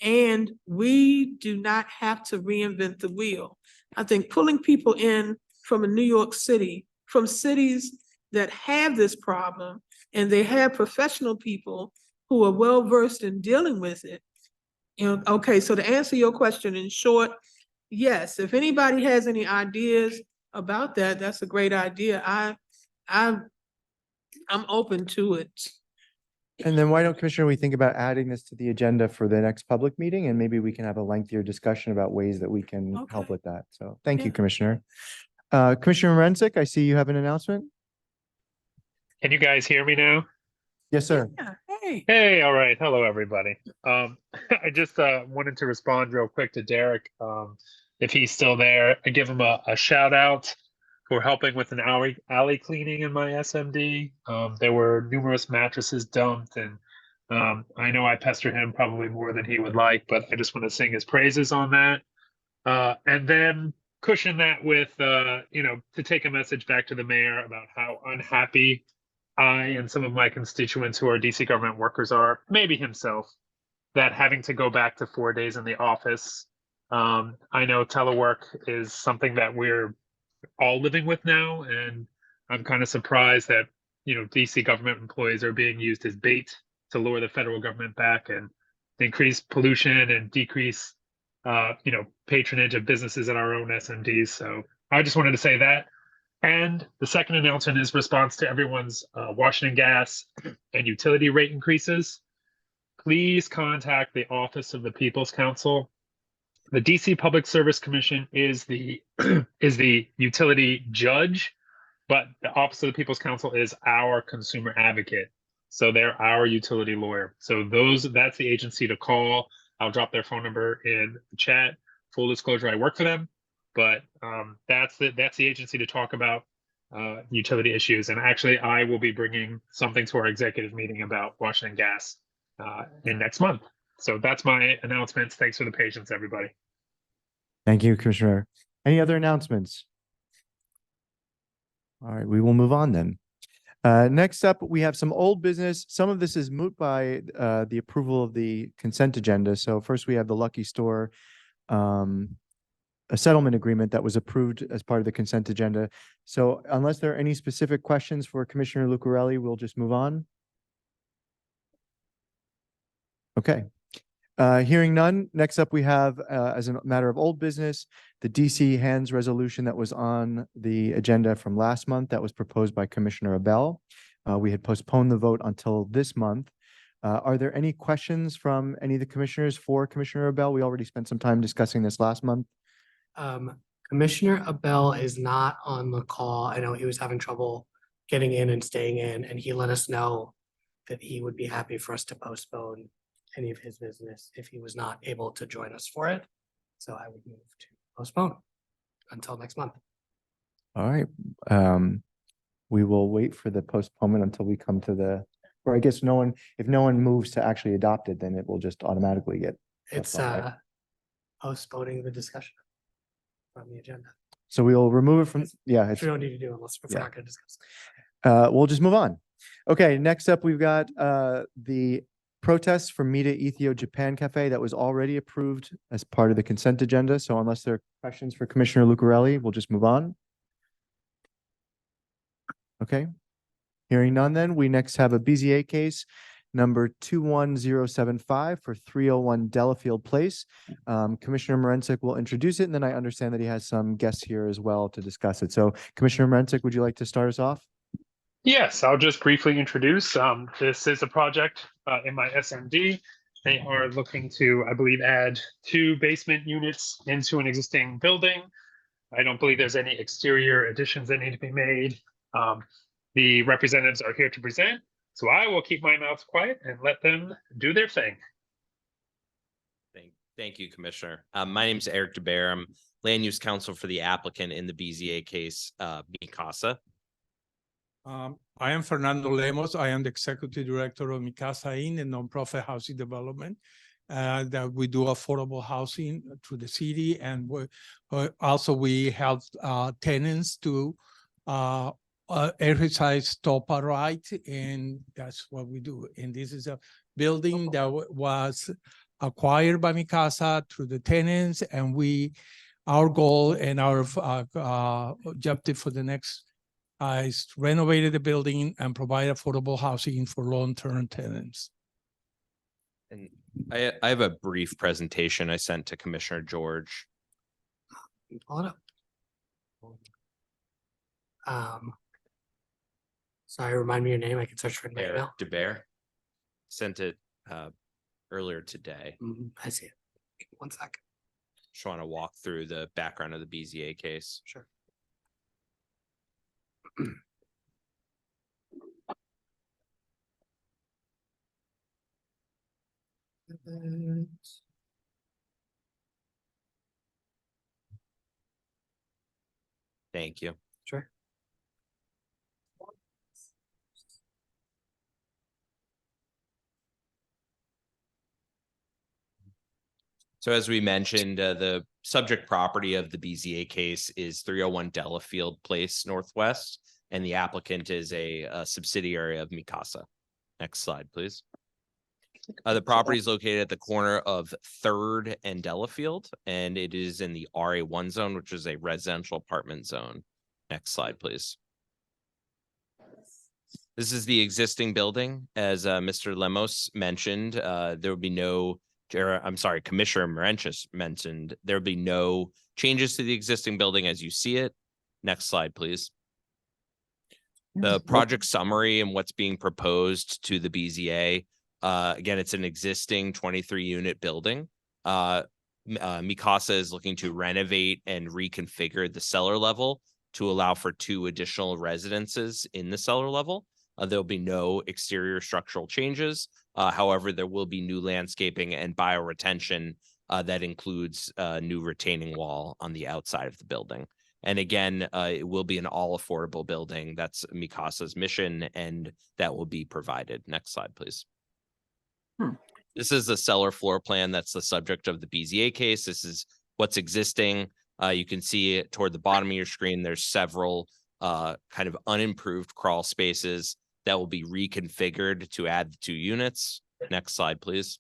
And we do not have to reinvent the wheel. I think pulling people in from New York City, from cities that have this problem, and they have professional people who are well-versed in dealing with it. You know, okay, so to answer your question in short, yes, if anybody has any ideas about that, that's a great idea. I'm open to it. And then why don't, Commissioner, we think about adding this to the agenda for the next public meeting, and maybe we can have a lengthier discussion about ways that we can help Okay. with that. So thank you, Yeah. Commissioner. Commissioner Mrenzek, I see you have an announcement. Can you guys hear me now? Yes, sir. Yeah, hey. Hey, all right. Hello, everybody. I just wanted to respond real quick to Derek. If he's still there, I give him a shout out for helping with an alley cleaning in my SMD. There were numerous mattresses dumped, and I know I pester him probably more than he would like, but I just want to sing his praises on that. And then cushion that with, to take a message back to the mayor about how unhappy I and some of my constituents who are DC government workers are, maybe himself, that having to go back to 4 days in the office. I know telework is something that we're all living with now, and I'm kind of surprised that, DC government employees are being used as bait to lure the federal government back and increase pollution and decrease, patronage of businesses at our own SMDs. So I just wanted to say that. And the second announcement is response to everyone's Washington gas and utility rate increases. Please contact the Office of the People's Counsel. The DC Public Service Commission is the is the utility judge, but the Office of the People's Counsel is our consumer advocate. So they're our utility lawyer. So that's the agency to call. I'll drop their phone number in the chat. Full disclosure, I work for them. But that's the agency to talk about utility issues. And actually, I will be bringing something to our executive meeting about Washington Gas in next month. So that's my announcements. Thanks for the patience, everybody. Thank you, Commissioner. Any other announcements? All right, we will move on then. Next up, we have some old business. Some of this is moot by the approval of the consent agenda. So first we have the Lucky Store a settlement agreement that was approved as part of the consent agenda. So unless there are any specific questions for Commissioner Lucarelli, we'll just move on. Okay. Hearing none, next up we have, as a matter of old business, the DC Hands resolution that was on the agenda from last month that was proposed by Commissioner Abell. We had postponed the vote until this month. Are there any questions from any of the commissioners for Commissioner Abell? We already spent some time discussing this last month. Commissioner Abell is not on the call. I know he was having trouble getting in and staying in, and he let us know that he would be happy for us to postpone any of his business if he was not able to join us for it. So I would move to postpone until next month. All right. We will wait for the postponement until we come to the, or I guess if no one moves to actually adopt it, then it will just automatically get. It's right. postponing the discussion from the agenda. So we'll remove it from, yeah. Which It's, we don't need to do unless if we're yeah. not going to discuss. we'll just move on. Okay, next up, we've got the protests from Mita Ethio Japan Cafe that was already approved as part of the consent agenda. So unless there are questions for Commissioner Lucarelli, we'll just move on. Okay. Hearing none, then we next have a BZA case number 21075 for 301 Delafield Place. Commissioner Mrenzek will introduce it, and then I understand that he has some guests here as well to discuss it. So Commissioner Mrenzek, would you like to start us off? Yes, I'll just briefly introduce. This is a project in my SMD. They are looking to, I believe, add 2 basement units into an existing building. I don't believe there's any exterior additions that need to be made. The representatives are here to present, so I will keep my mouth quiet and let them do their thing. Thank you, Commissioner. My name is Eric DeBear. I'm land use counsel for the applicant in the BZA case, Mikasa. I am Fernando Lemos. I am the executive director of Mikasa Inn, a nonprofit housing development that we do affordable housing through the city, and also we help tenants to exercise TOPA right, and that's what we do. And this is a building that was acquired by Mikasa through the tenants, and our goal and our objective for the next is renovate the building and provide affordable housing for long-term tenants. And I have a brief presentation I sent to Commissioner George. Pull it up. Sorry, remind me your name. I can search for it in my Eric email. DeBear. Sent it earlier today. I see it. One second. Just want to walk through the background of the BZA case. Sure. Thank you. Sure. So as we mentioned, the subject property of the BZA case is 301 Delafield Place Northwest, and the applicant is a subsidiary of Mikasa. Next slide, please. The property is located at the corner of 3rd and Delafield, and it is in the RA1 zone, which is a residential apartment zone. Next slide, please. This is the existing building. As Mr. Lemos mentioned, there will be no, I'm sorry, Commissioner Morenchis mentioned, there will be no changes to the existing building as you see it. Next slide, please. The project summary and what's being proposed to the BZA. Again, it's an existing 23-unit building. Mikasa is looking to renovate and reconfigure the cellar level to allow for 2 additional residences in the cellar level. There'll be no exterior structural changes. However, there will be new landscaping and bioretention that includes a new retaining wall on the outside of the building. And again, it will be an all affordable building. That's Mikasa's mission, and that will be provided. Next slide, please. This is the cellar floor plan. That's the subject of the BZA case. This is what's existing. You can see it toward the bottom of your screen. There's several kind of unimproved crawl spaces that will be reconfigured to add the 2 units. Next slide, please.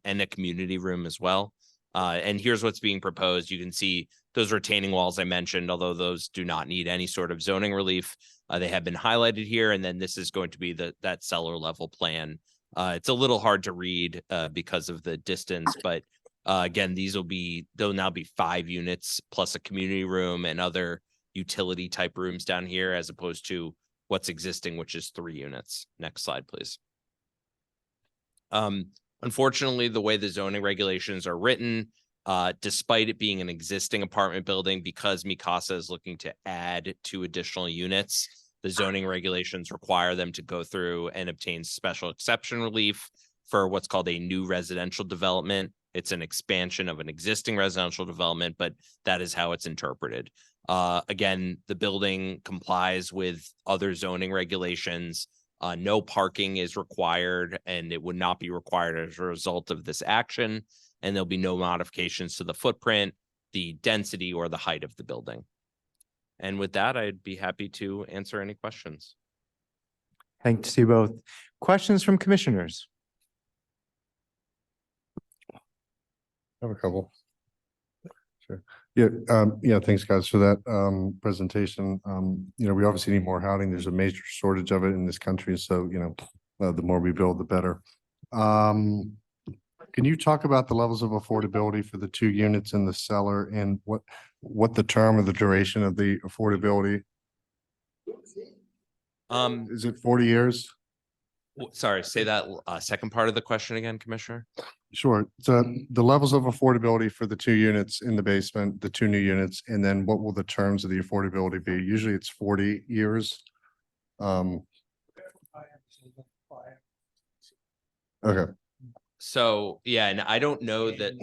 And a community room as well. And here's what's being proposed. You can see those retaining walls I mentioned, although those do not need any sort of zoning relief. They have been highlighted here, and then this is going to be that cellar level plan. It's a little hard to read because of the distance, but again, they'll now be 5 units plus a community room and other utility type rooms down here, as opposed to what's existing, which is 3 units. Next slide, please. Unfortunately, the way the zoning regulations are written, despite it being an existing apartment building, because Mikasa is looking to add 2 additional units, the zoning regulations require them to go through and obtain special exception relief for what's called a new residential development. It's an expansion of an existing residential development, but that is how it's interpreted. Again, the building complies with other zoning regulations. No parking is required, and it would not be required as a result of this action. And there'll be no modifications to the footprint, the density, or the height of the building. And with that, I'd be happy to answer any questions. Thanks to you both. Questions from commissioners? I have a couple. Sure. Yeah, thanks guys for that presentation. We obviously need more housing. There's a major shortage of it in this country. So, the more we build, the better. Can you talk about the levels of affordability for the 2 units in the cellar and what the term or the duration of the affordability? Is it 40 years? Sorry, say that second part of the question again, Commissioner. Sure. So the levels of affordability for the 2 units in the basement, the 2 new units, and then what will the terms of the affordability be? Usually it's 40 years. Okay. So, yeah, and I don't know that,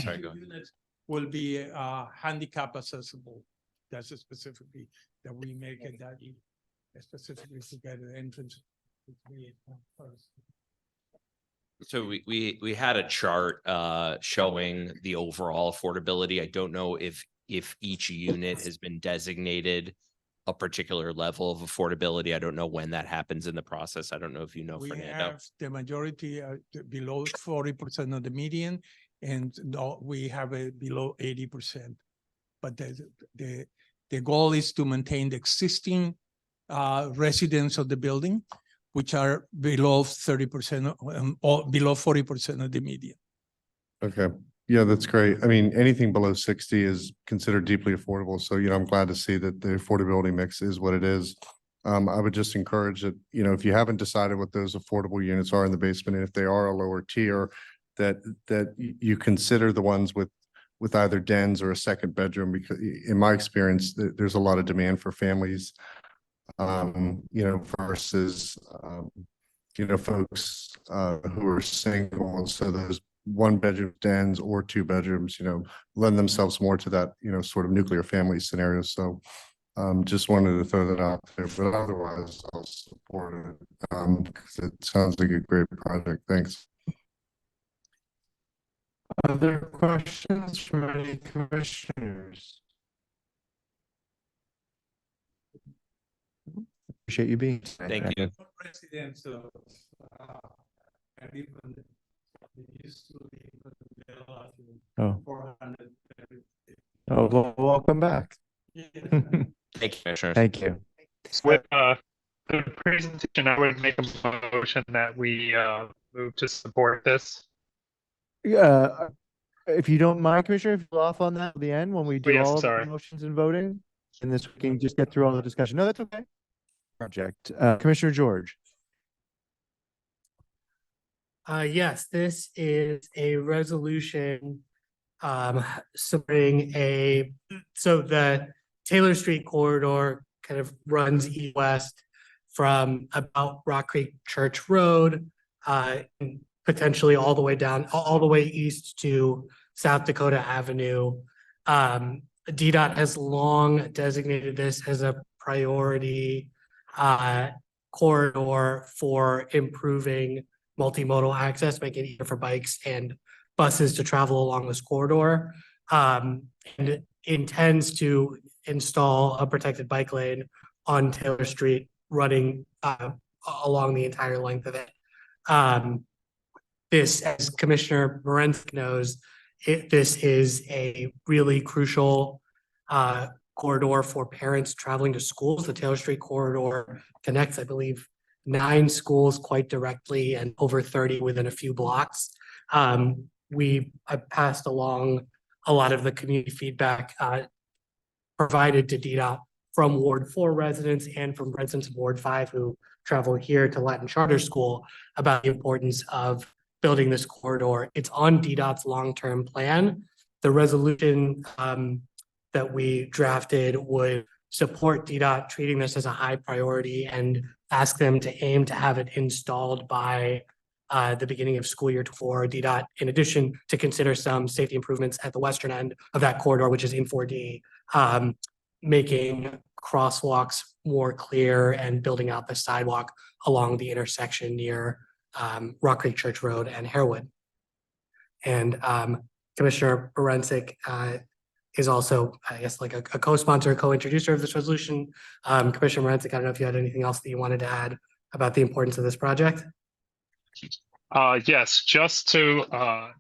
sorry, go ahead. Units will be handicap accessible. That's specifically that we make it that specifically to get an entrance. So we had a chart showing the overall affordability. I don't know if each unit has been designated a particular level of affordability. I don't know when that happens in the process. I don't know if you know, We Fernando. have the majority below 40% of the median, and we have it below 80%. But the goal is to maintain the existing residents of the building which are below 30% or below 40% of the median. Okay, yeah, that's great. I mean, anything below 60 is considered deeply affordable. So, I'm glad to see that the affordability mix is what it is. I would just encourage that, if you haven't decided what those affordable units are in the basement, and if they are a lower tier, that you consider the ones with either dens or a second bedroom, because in my experience, there's a lot of demand for families, versus, folks who are single. And so those one bedroom dens or two bedrooms, lend themselves more to that, sort of nuclear family scenario. So just wanted to throw that out there, but otherwise I'll support it because it sounds like a great project. Thanks. Other questions from any commissioners? Appreciate you being. Thank you. President, so I live on the, used to live on the Oh. 400. Oh, well, welcome back. Thank you, Commissioners. Thank you. With the presentation, I would make a motion that we move to support this. If you don't mind, Commissioner, if you're off on that at the end when we do yes, all of the sorry. motions and voting, and this we can just get through all the discussion. No, that's okay. Project. Commissioner George. Yes, this is a resolution supporting so the Taylor Street corridor kind of runs east-west from about Rock Creek Church Road, and potentially all the way down, all the way east to South Dakota Avenue. DDOT has long designated this as a priority corridor for improving multimodal access, making it easier for bikes and buses to travel along this corridor, and it intends to install a protected bike lane on Taylor Street running along the entire length of it. This, as Commissioner Morenz knows, this is a really crucial corridor for parents traveling to schools. The Taylor Street corridor connects, I believe, 9 schools quite directly and over 30 within a few blocks. I passed along a lot of the community feedback provided to DDOT from Ward 4 residents and from residents of Ward 5 who travel here to Latin Charter School about the importance of building this corridor. It's on DDOT's long-term plan. The resolution that we drafted would support DDOT treating this as a high priority and ask them to aim to have it installed by the beginning of school year 4. DDOT, in addition to consider some safety improvements at the western end of that corridor, which is in 4D, making crosswalks more clear and building out the sidewalk along the intersection near Rock Creek Church Road and Harewood. And Commissioner Barensic is also, I guess, like a co-sponsor, co-introducer of this resolution. Commissioner Barensic, I don't know if you had anything else that you wanted to add about the importance of this project. Yes, just to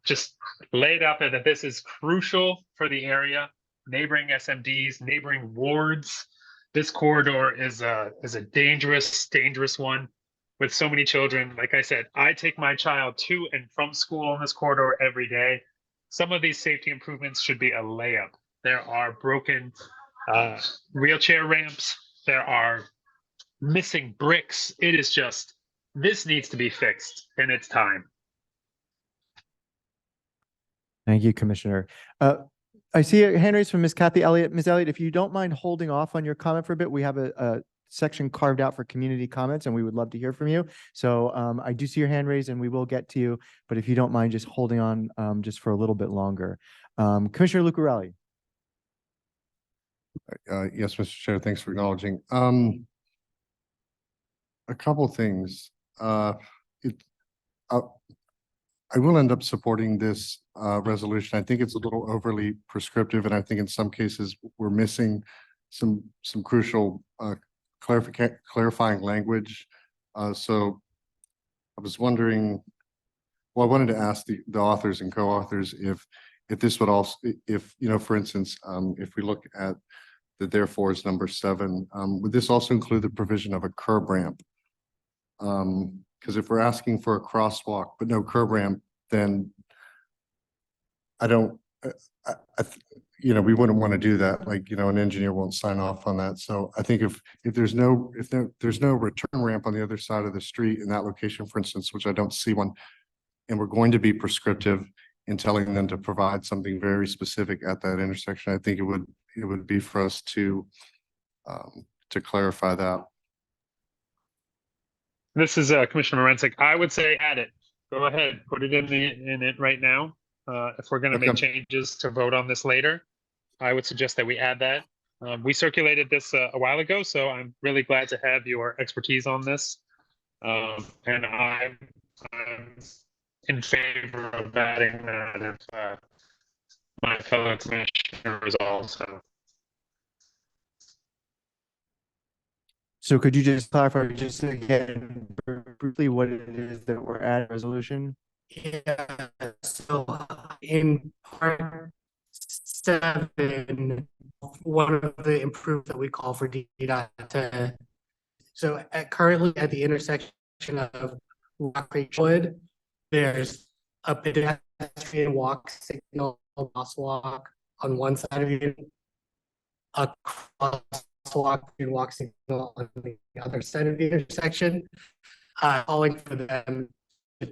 just lay it out there that this is crucial for the area, neighboring SMDs, neighboring wards. This corridor is a dangerous one with so many children. Like I said, I take my child to and from school on this corridor every day. Some of these safety improvements should be a layup. There are broken wheelchair ramps. There are missing bricks. It is just, this needs to be fixed in its time. Thank you, Commissioner. I see a hand raised from Ms. Kathy Elliott. Ms. Elliott, if you don't mind holding off on your comment for a bit, we have a section carved out for community comments and we would love to hear from you. So I do see your hand raised and we will get to you, but if you don't mind just holding on just for a little bit longer. Commissioner Lucarelli. Yes, Mr. Chair, thanks for acknowledging. A couple things. I will end up supporting this resolution. I think it's a little overly prescriptive, and I think in some cases we're missing some crucial clarifying language. So I was wondering, well, I wanted to ask the authors and co-authors if this would also, if, for instance, if we look at the therefore is number 7, would this also include the provision of a curb ramp Because if we're asking for a crosswalk but no curb ramp, then I don't, we wouldn't want to do that. Like, an engineer won't sign off on that. So I think if there's no return ramp on the other side of the street in that location, for instance, which I don't see one, and we're going to be prescriptive in telling them to provide something very specific at that intersection, I think it would be for us to clarify that. This is Commissioner Morensic. I would say add it. Go ahead, put it in it right now. If we're going to make changes to vote on this later, I would suggest that we add that. We circulated this a while ago, so I'm really glad to have your expertise on this. And I'm in favor of adding that if my fellow commissioners also. So could you just clarify just again briefly what it is that we're adding resolution? Yeah, so in part 7, one of the improvements that we call for DDOT to, so currently at the intersection of Rock Creek Wood, there's a pedestrian walk signal, crosswalk on one side of the, a crosswalk and walk signal on the other side of the intersection, calling for them to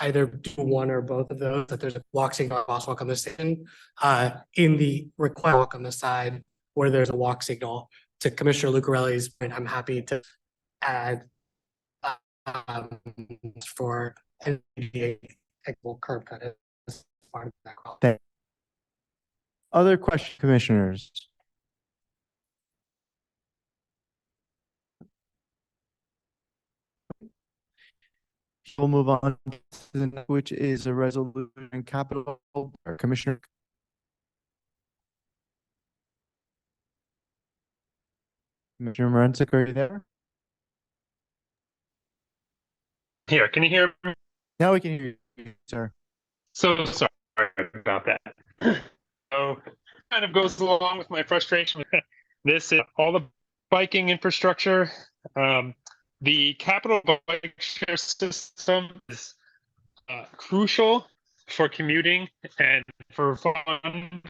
either do one or both of those, that there's a walk signal, crosswalk on the station, in the required walk on the side where there's a walk signal. To Commissioner Lucarelli's point, I'm happy to add for NDA curb cut as part of that. Thank- Other questions, commissioners? We'll move on to the next, which is a resolution capital Commissioner. Commissioner Morensic, are you there? Here, can you hear me? Now we can hear you, sir. So sorry about that. So kind of goes along with my frustration. This is all the biking infrastructure. The capital bike share system is crucial for commuting and for fun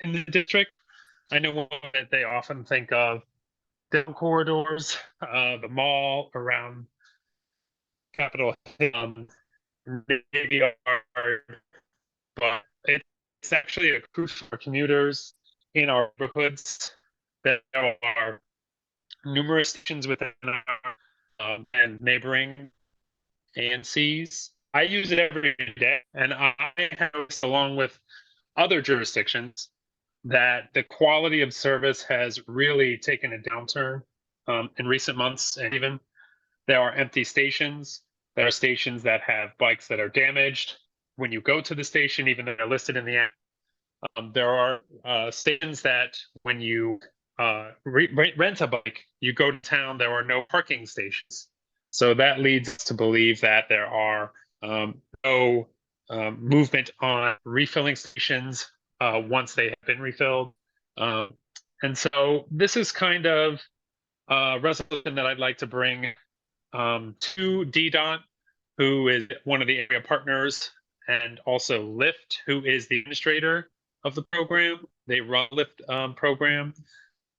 in the district. I know that they often think of the corridors, the mall around Capitol Hill, maybe are, but it's actually a crucial for commuters in our neighborhoods. That there are numerous stations within our and neighboring ANCs. I use it every day, and I have, along with other jurisdictions, that the quality of service has really taken a downturn in recent months, and even there are empty stations. There are stations that have bikes that are damaged. When you go to the station, even though they're listed in the app, there are stations that when you rent a bike, you go to town, there are no parking stations. So that leads us to believe that there are no movement on refilling stations once they have been refilled. And so this is kind of a resolution that I'd like to bring to DDOT, who is one of the area partners, and also Lyft, who is the administrator of the program. They run Lyft program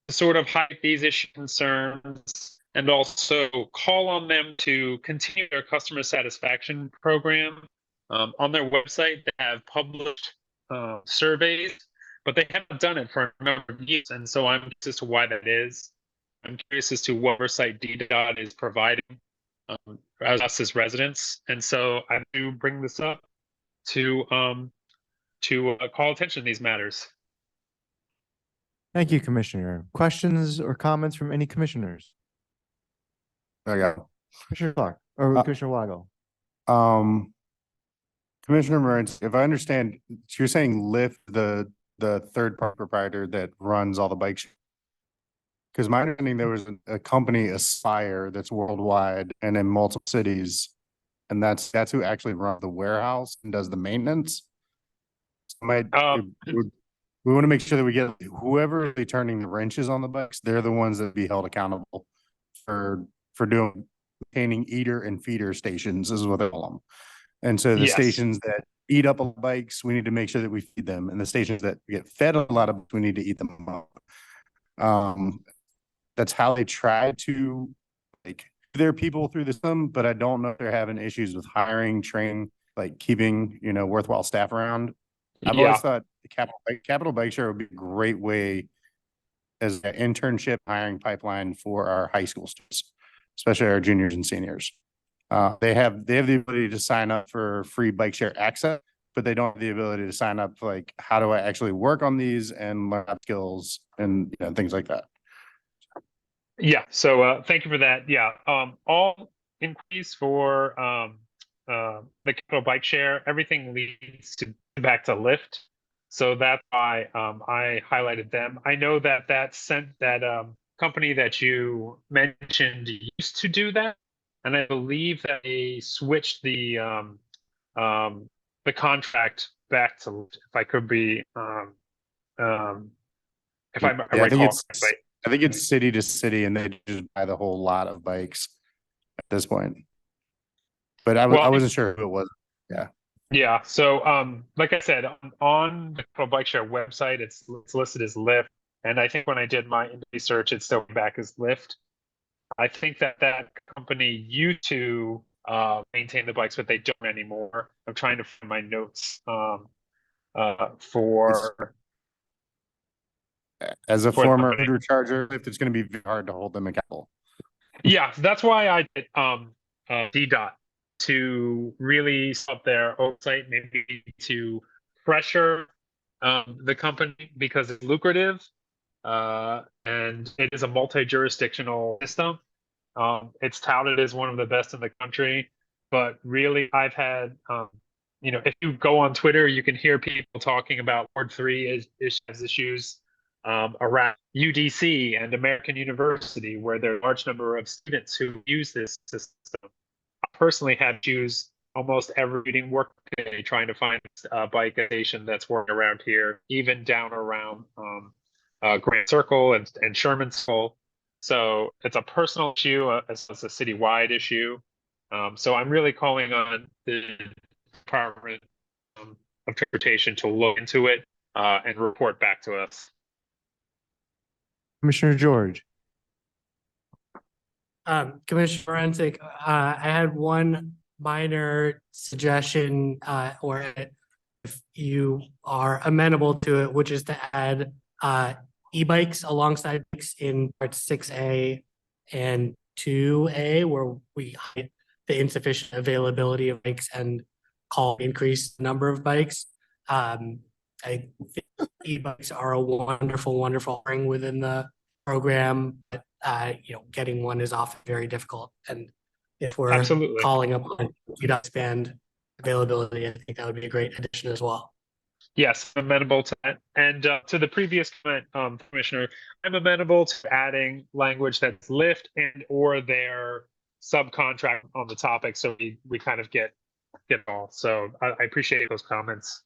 to sort of highlight these issue concerns and also call on them to continue their customer satisfaction program. On their website, they have published surveys, but they haven't done it for a number of years. And so I'm curious as to why that is. I'm curious as to what oversight DDOT is providing us as residents. And so I do bring this up to call attention to these matters. Thank you, Commissioner. Questions or comments from any commissioners? I got it. Commissioner Clark or Commissioner Wago? Commissioner Murray, if I understand, so you're saying Lyft, the third party provider that runs all the bikes. Because my understanding, there was a company, Aspire, that's worldwide and in multiple cities, and that's who actually runs the warehouse and does the maintenance. So we want to make sure that we get whoever is turning the wrenches on the bikes, they're the ones that be held accountable for doing maintaining eater and feeder stations is what they call them. And so the Yes. stations that eat up bikes, we need to make sure that we feed them. And the stations that get fed a lot of, we need to eat them up. That's how they try to like their people through the system, but I don't know if they're having issues with hiring, training, like keeping, worthwhile staff around. I've Yeah. always thought the Capital Bike Share would be a great way as an internship hiring pipeline for our high school students, especially our juniors and seniors. They have the ability to sign up for free bike share access, but they don't have the ability to sign up for like, how do I actually work on these and learn skills and things like that. Yeah, so thank you for that. Yeah, all inquiries for the Capital Bike Share, everything leads to back to Lyft. So that's why I highlighted them. I know that that company that you mentioned used to do that, and I believe that they switched the contract back to Lyft, if I could be if I Yeah, recall correctly. I think it's city to city, and they just buy the whole lot of bikes at this point. But I wasn't sure who it was. Yeah. Yeah. So, like I said, on the Capital Bike Share website, it's listed as Lyft, and I think when I did my research, it's still back as Lyft. I think that company used to maintain the bikes, but they don't anymore. I'm trying to find my notes for. As a for the former company. Uber charger, if it's going to be very hard to hold them accountable. Yeah, that's why I did DDOT to really stop their oversight, maybe to pressure the company because it's lucrative and it is a multi-jurisdictional system. It's touted as one of the best in the country, but really I've had, if you go on Twitter, you can hear people talking about Ward 3 has issues around UDC and American University, where there are a large number of students who use this system. I personally had to use almost every meeting work day trying to find a bike station that's working around here, even down around Grand Circle and Sherman Circle. So it's a personal issue, it's a citywide issue. So I'm really calling on the Department of Transportation to look into it and report back to us. Commissioner George. Commissioner Forensic, I had one minor suggestion, or if you are amenable to it, which is to add e-bikes alongside bikes in parts 6A and 2A, where we hide the insufficient availability of bikes and call increase the number of bikes. I think e-bikes are a wonderful offering within the program, but getting one is often very difficult. And if we're Absolutely. calling upon you to expand availability, I think that would be a great addition as well. Yes, I'm amenable to that. And to the previous comment, Commissioner, I'm amenable to adding language that's Lyft and or their subcontract on the topic, so we kind of get it all. So I appreciate those comments.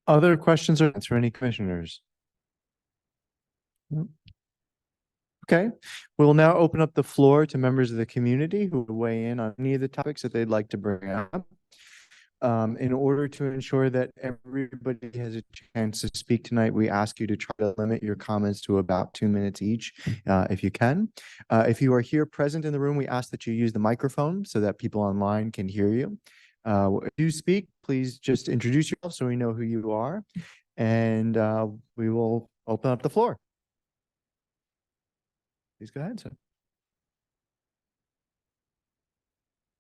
Other questions or comments from any commissioners? Okay, we'll now open up the floor to members of the community who will weigh in on any of the topics that they'd like to bring up. In order to ensure that everybody has a chance to speak tonight, we ask you to try to limit your comments to about 2 minutes each, if you can. If you are here present in the room, we ask that you use the microphone so that people online can hear you. If you speak, please just introduce yourself so we know who you are, and we will open up the floor. Please go ahead, sir.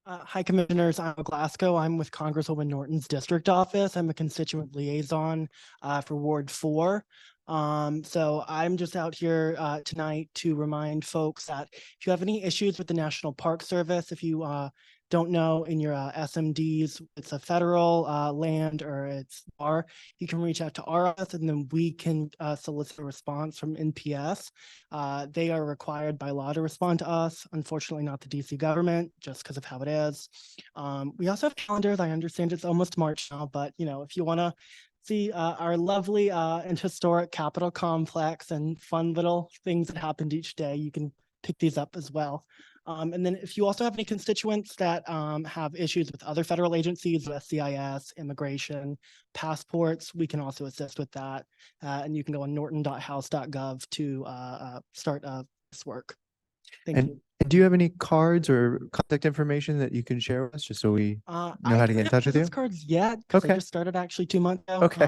Hi, Commissioners. I'm Glasgow. I'm with Congresswoman Norton's district office. I'm a constituent liaison for Ward 4. So I'm just out here tonight to remind folks that if you have any issues with the National Park Service, if you don't know in your SMDs, it's a federal land or it's our, you can reach out to our office and then we can solicit a response from NPS. They are required by law to respond to us. Unfortunately, not the DC government, just because of how it is. We also have calendars. I understand it's almost March now, but if you want to see our lovely and historic Capitol complex and fun little things that happened each day, you can pick these up as well. And then if you also have any constituents that have issues with other federal agencies, SCIS, immigration, passports, we can also assist with that. And you can go on norton.house.gov to start this work. Thank And you. do you have any cards or contact information that you can share with us just so we know how to get in touch with you? Cards yet, because I Okay. just started actually 2 months ago. Okay.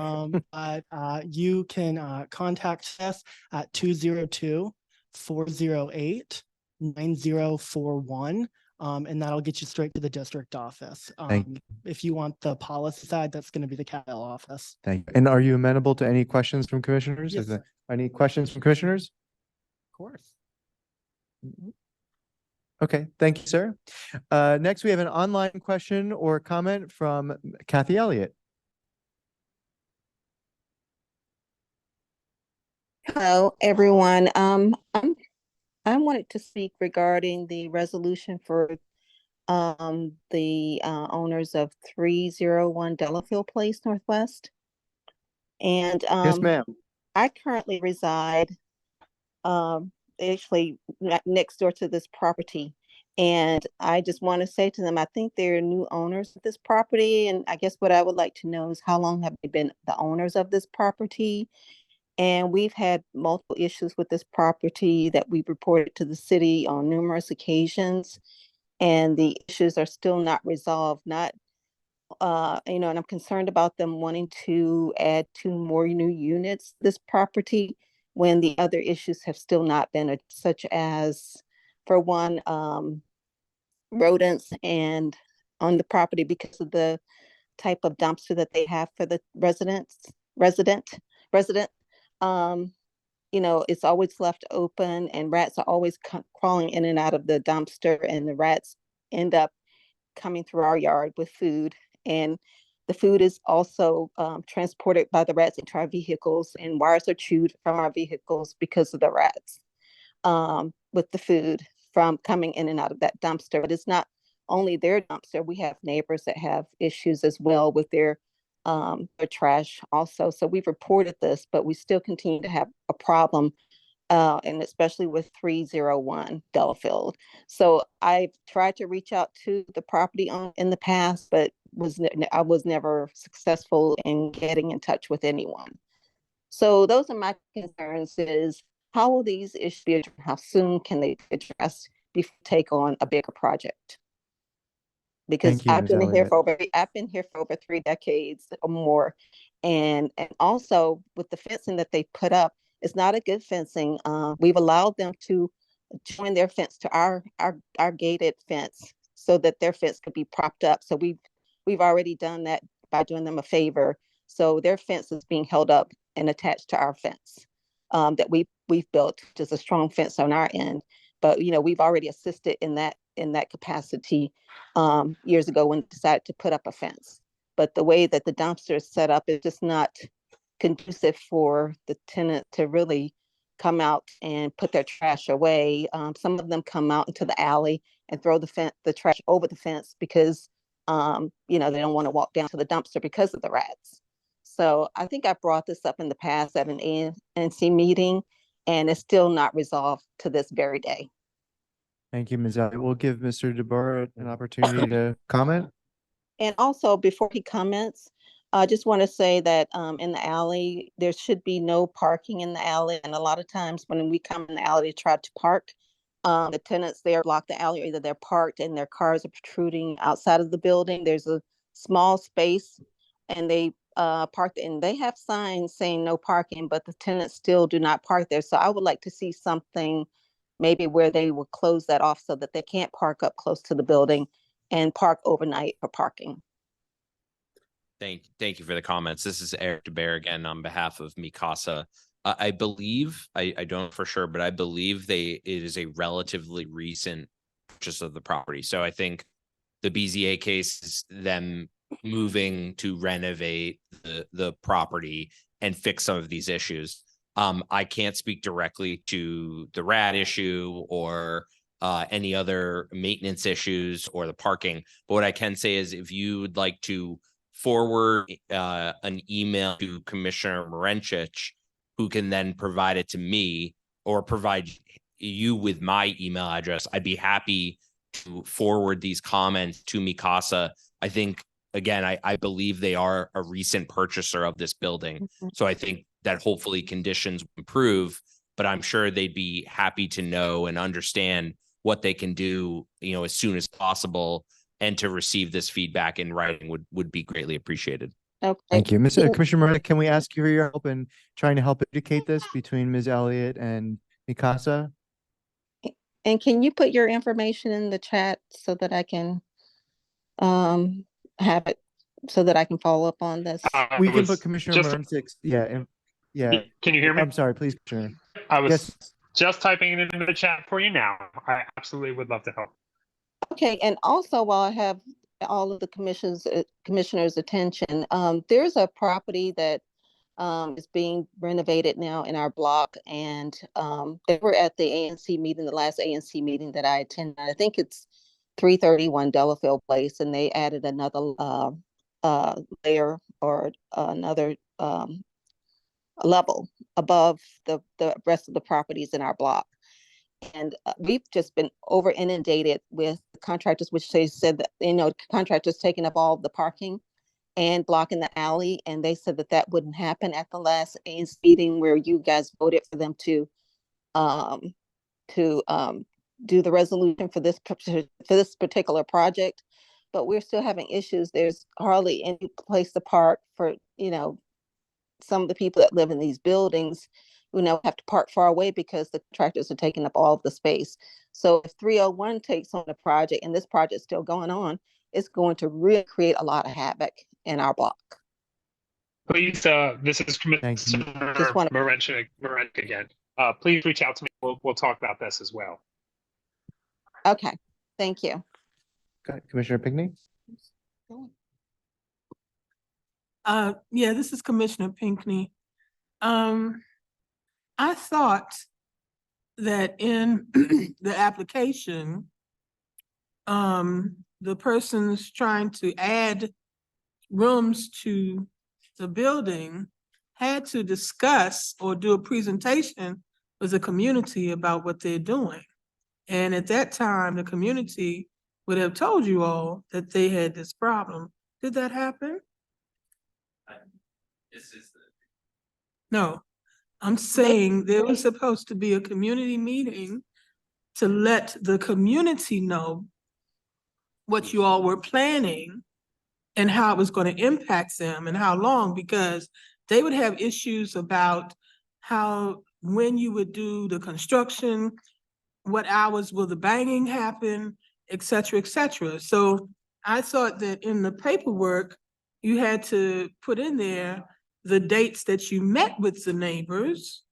But you can contact us at 202-408-9041. And that'll get you straight to the district office. Thank If you want the policy side, that's going to be the Capitol office. Thank you. And are you amenable to any questions from commissioners? Yes, Is there sir. any questions from commissioners? Of course. Okay, thank you, sir. Next, we have an online question or comment from Kathy Elliott. Hello, everyone. I wanted to speak regarding the resolution for the owners of 301 Delafield Place Northwest. And Yes, ma'am. I currently reside actually next door to this property. And I just want to say to them, I think they're new owners of this property. And I guess what I would like to know is how long have they been the owners of this property? And we've had multiple issues with this property that we've reported to the city on numerous occasions. And the issues are still not resolved, and I'm concerned about them wanting to add 2 more new units to this property when the other issues have still not been, such as, for one, rodents and on the property because of the type of dumpster that they have for the resident. It's always left open and rats are always crawling in and out of the dumpster, and the rats end up coming through our yard with food. And the food is also transported by the rats into our vehicles, and wires are chewed from our vehicles because of the rats with the food from coming in and out of that dumpster. But it's not only their dumpster. We have neighbors that have issues as well with their trash also. So we've reported this, but we still continue to have a problem, and especially with 301 Delafield. So I've tried to reach out to the property owner in the past, but I was never successful in getting in touch with anyone. So those are my concerns: is how will these issues be addressed? How soon can they be addressed before we take on a bigger project? Because Thank you, I've Ms. been here Elliott. I've been here for over 3 decades or more. And also with the fencing that they put up, it's not a good fencing. We've allowed them to join their fence to our gated fence so that their fence could be propped up. So we've already done that by doing them a favor. So their fence is being held up and attached to our fence that we've built, which is a strong fence on our end. But we've already assisted in that capacity years ago when we decided to put up a fence. But the way that the dumpster is set up is just not conducive for the tenant to really come out and put their trash away. Some of them come out into the alley and throw the trash over the fence because they don't want to walk down to the dumpster because of the rats. So I think I brought this up in the past at an ANC meeting, and it's still not resolved to this very day. Thank you, Ms. Elliott. We'll give Mr. DeBoer an opportunity to comment. And also, before he comments, I just want to say that in the alley, there should be no parking in the alley. And a lot of times when we come in the alley to try to park, the tenants there block the alley, or either they're parked and their cars are protruding outside of the building. There's a small space and they park, and they have signs saying no parking, but the tenants still do not park there. So I would like to see something maybe where they will close that off so that they can't park up close to the building and park overnight for parking. Thank you for the comments. This is Eric DeBear again on behalf of Mikasa. I believe, I don't know for sure, but I believe it is a relatively recent purchase of the property. So I think the BZA case is them moving to renovate the property and fix some of these issues. I can't speak directly to the rat issue or any other maintenance issues or the parking. But what I can say is if you would like to forward an email to Commissioner Morenchich, who can then provide it to me or provide you with my email address, I'd be happy to forward these comments to Mikasa. I think, again, I believe they are a recent purchaser of this building. So I think that hopefully conditions improve, but I'm sure they'd be happy to know and understand what they can do, as soon as possible, and to receive this feedback in writing would be greatly appreciated. Okay. Thank you. Can- Commissioner Moreno, can we ask you for your help in trying to help educate this between Ms. Elliott and Mikasa? And can you put your information in the chat so that I can have it, so that I can follow up on this? We can put Commissioner just- Murmsix. Yeah. Can you hear me? I'm sorry, please, Commissioner. I was Yes. just typing it into the chat for you now. I absolutely would love to help. Okay, and also while I have all of the commissioners' attention, there's a property that is being renovated now in our block, and they were at the ANC meeting, the last ANC meeting that I attended. I think it's 331 Delafield Place, and they added another layer or another level above the rest of the properties in our block. And we've just been over inundated with contractors, which they said that, contractors taking up all the parking and blocking the alley. And they said that that wouldn't happen at the last ANC meeting where you guys voted for them to do the resolution for this particular project. But we're still having issues. There's hardly any place to park for, some of the people that live in these buildings who now have to park far away because the contractors are taking up all of the space. So if 301 takes on the project and this project is still going on, it's going to really create a lot of havoc in our block. Please, this is Commissioner Morenchik again. Please reach out to me. We'll talk about this as well. Okay, thank you. Okay, Commissioner Pinckney? Yeah, this is Commissioner Pinckney. I thought that in the application, the person's trying to add rooms to the building had to discuss or do a presentation with the community about what they're doing. And at that time, the community would have told you all that they had this problem. Did that happen? No, I'm saying there was supposed to be a community meeting to let the community know what you all were planning and how it was going to impact them and how long, because they would have issues about when you would do the construction, what hours will the banging happen, et cetera, et cetera. So I thought that in the paperwork, you had to put in there the dates that you met with the neighbors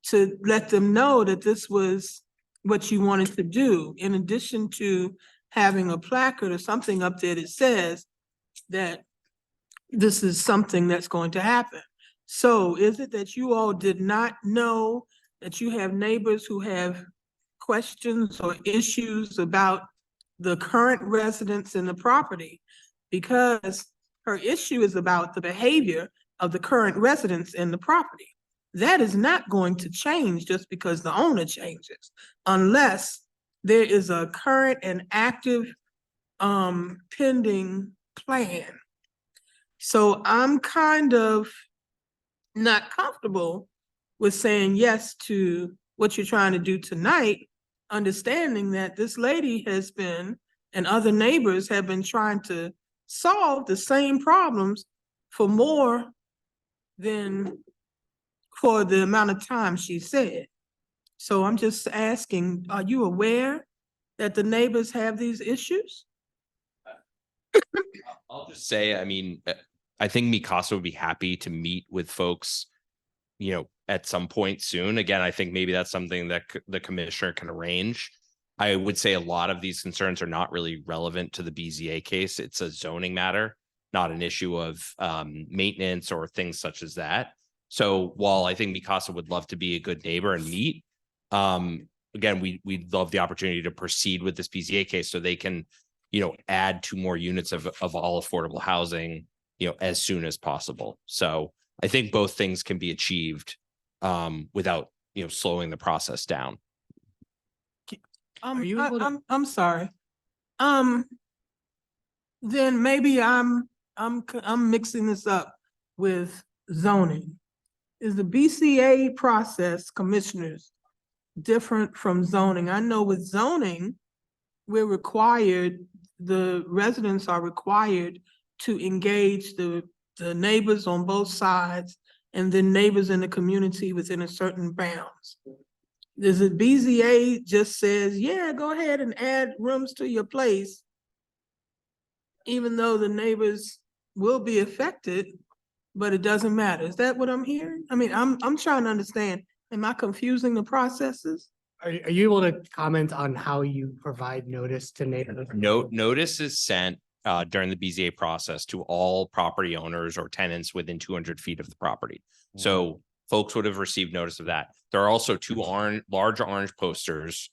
to let them know that this was what you wanted to do, in addition to having a placard or something up there that says that this is something that's going to happen. So is it that you all did not know that you have neighbors who have questions or issues about the current residents in the property? Because her issue is about the behavior of the current residents in the property. That is not going to change just because the owner changes, unless there is a current and active pending plan. So I'm kind of not comfortable with saying yes to what you're trying to do tonight, understanding that this lady has been, and other neighbors have been trying to solve the same problems for more than for the amount of time she said. So I'm just asking, are you aware that the neighbors have these issues? I'll just say, I mean, I think Mikasa would be happy to meet with folks, at some point soon. Again, I think maybe that's something that the commissioner can arrange. I would say a lot of these concerns are not really relevant to the BZA case. It's a zoning matter, not an issue of maintenance or things such as that. So while I think Mikasa would love to be a good neighbor and meet, again, we'd love the opportunity to proceed with this BZA case so they can, add 2 more units of all affordable housing, as soon as possible. So I think both things can be achieved without, slowing the process down. you able to- I'm sorry. Then maybe I'm mixing this up with zoning. Is the BCA process, commissioners, different from zoning? I know with zoning, we're required, the residents are required to engage the neighbors on both sides and then neighbors in the community within a certain bounds. Does it BZA just says, yeah, go ahead and add rooms to your place, even though the neighbors will be affected, but it doesn't matter? Is that what I'm hearing? I mean, I'm trying to understand. Am I confusing the processes? Are you able to comment on how you provide notice to neighbors? Notice is sent during the BZA process to all property owners or tenants within 200 feet of the property. So folks would have received notice of that. There are also two large orange posters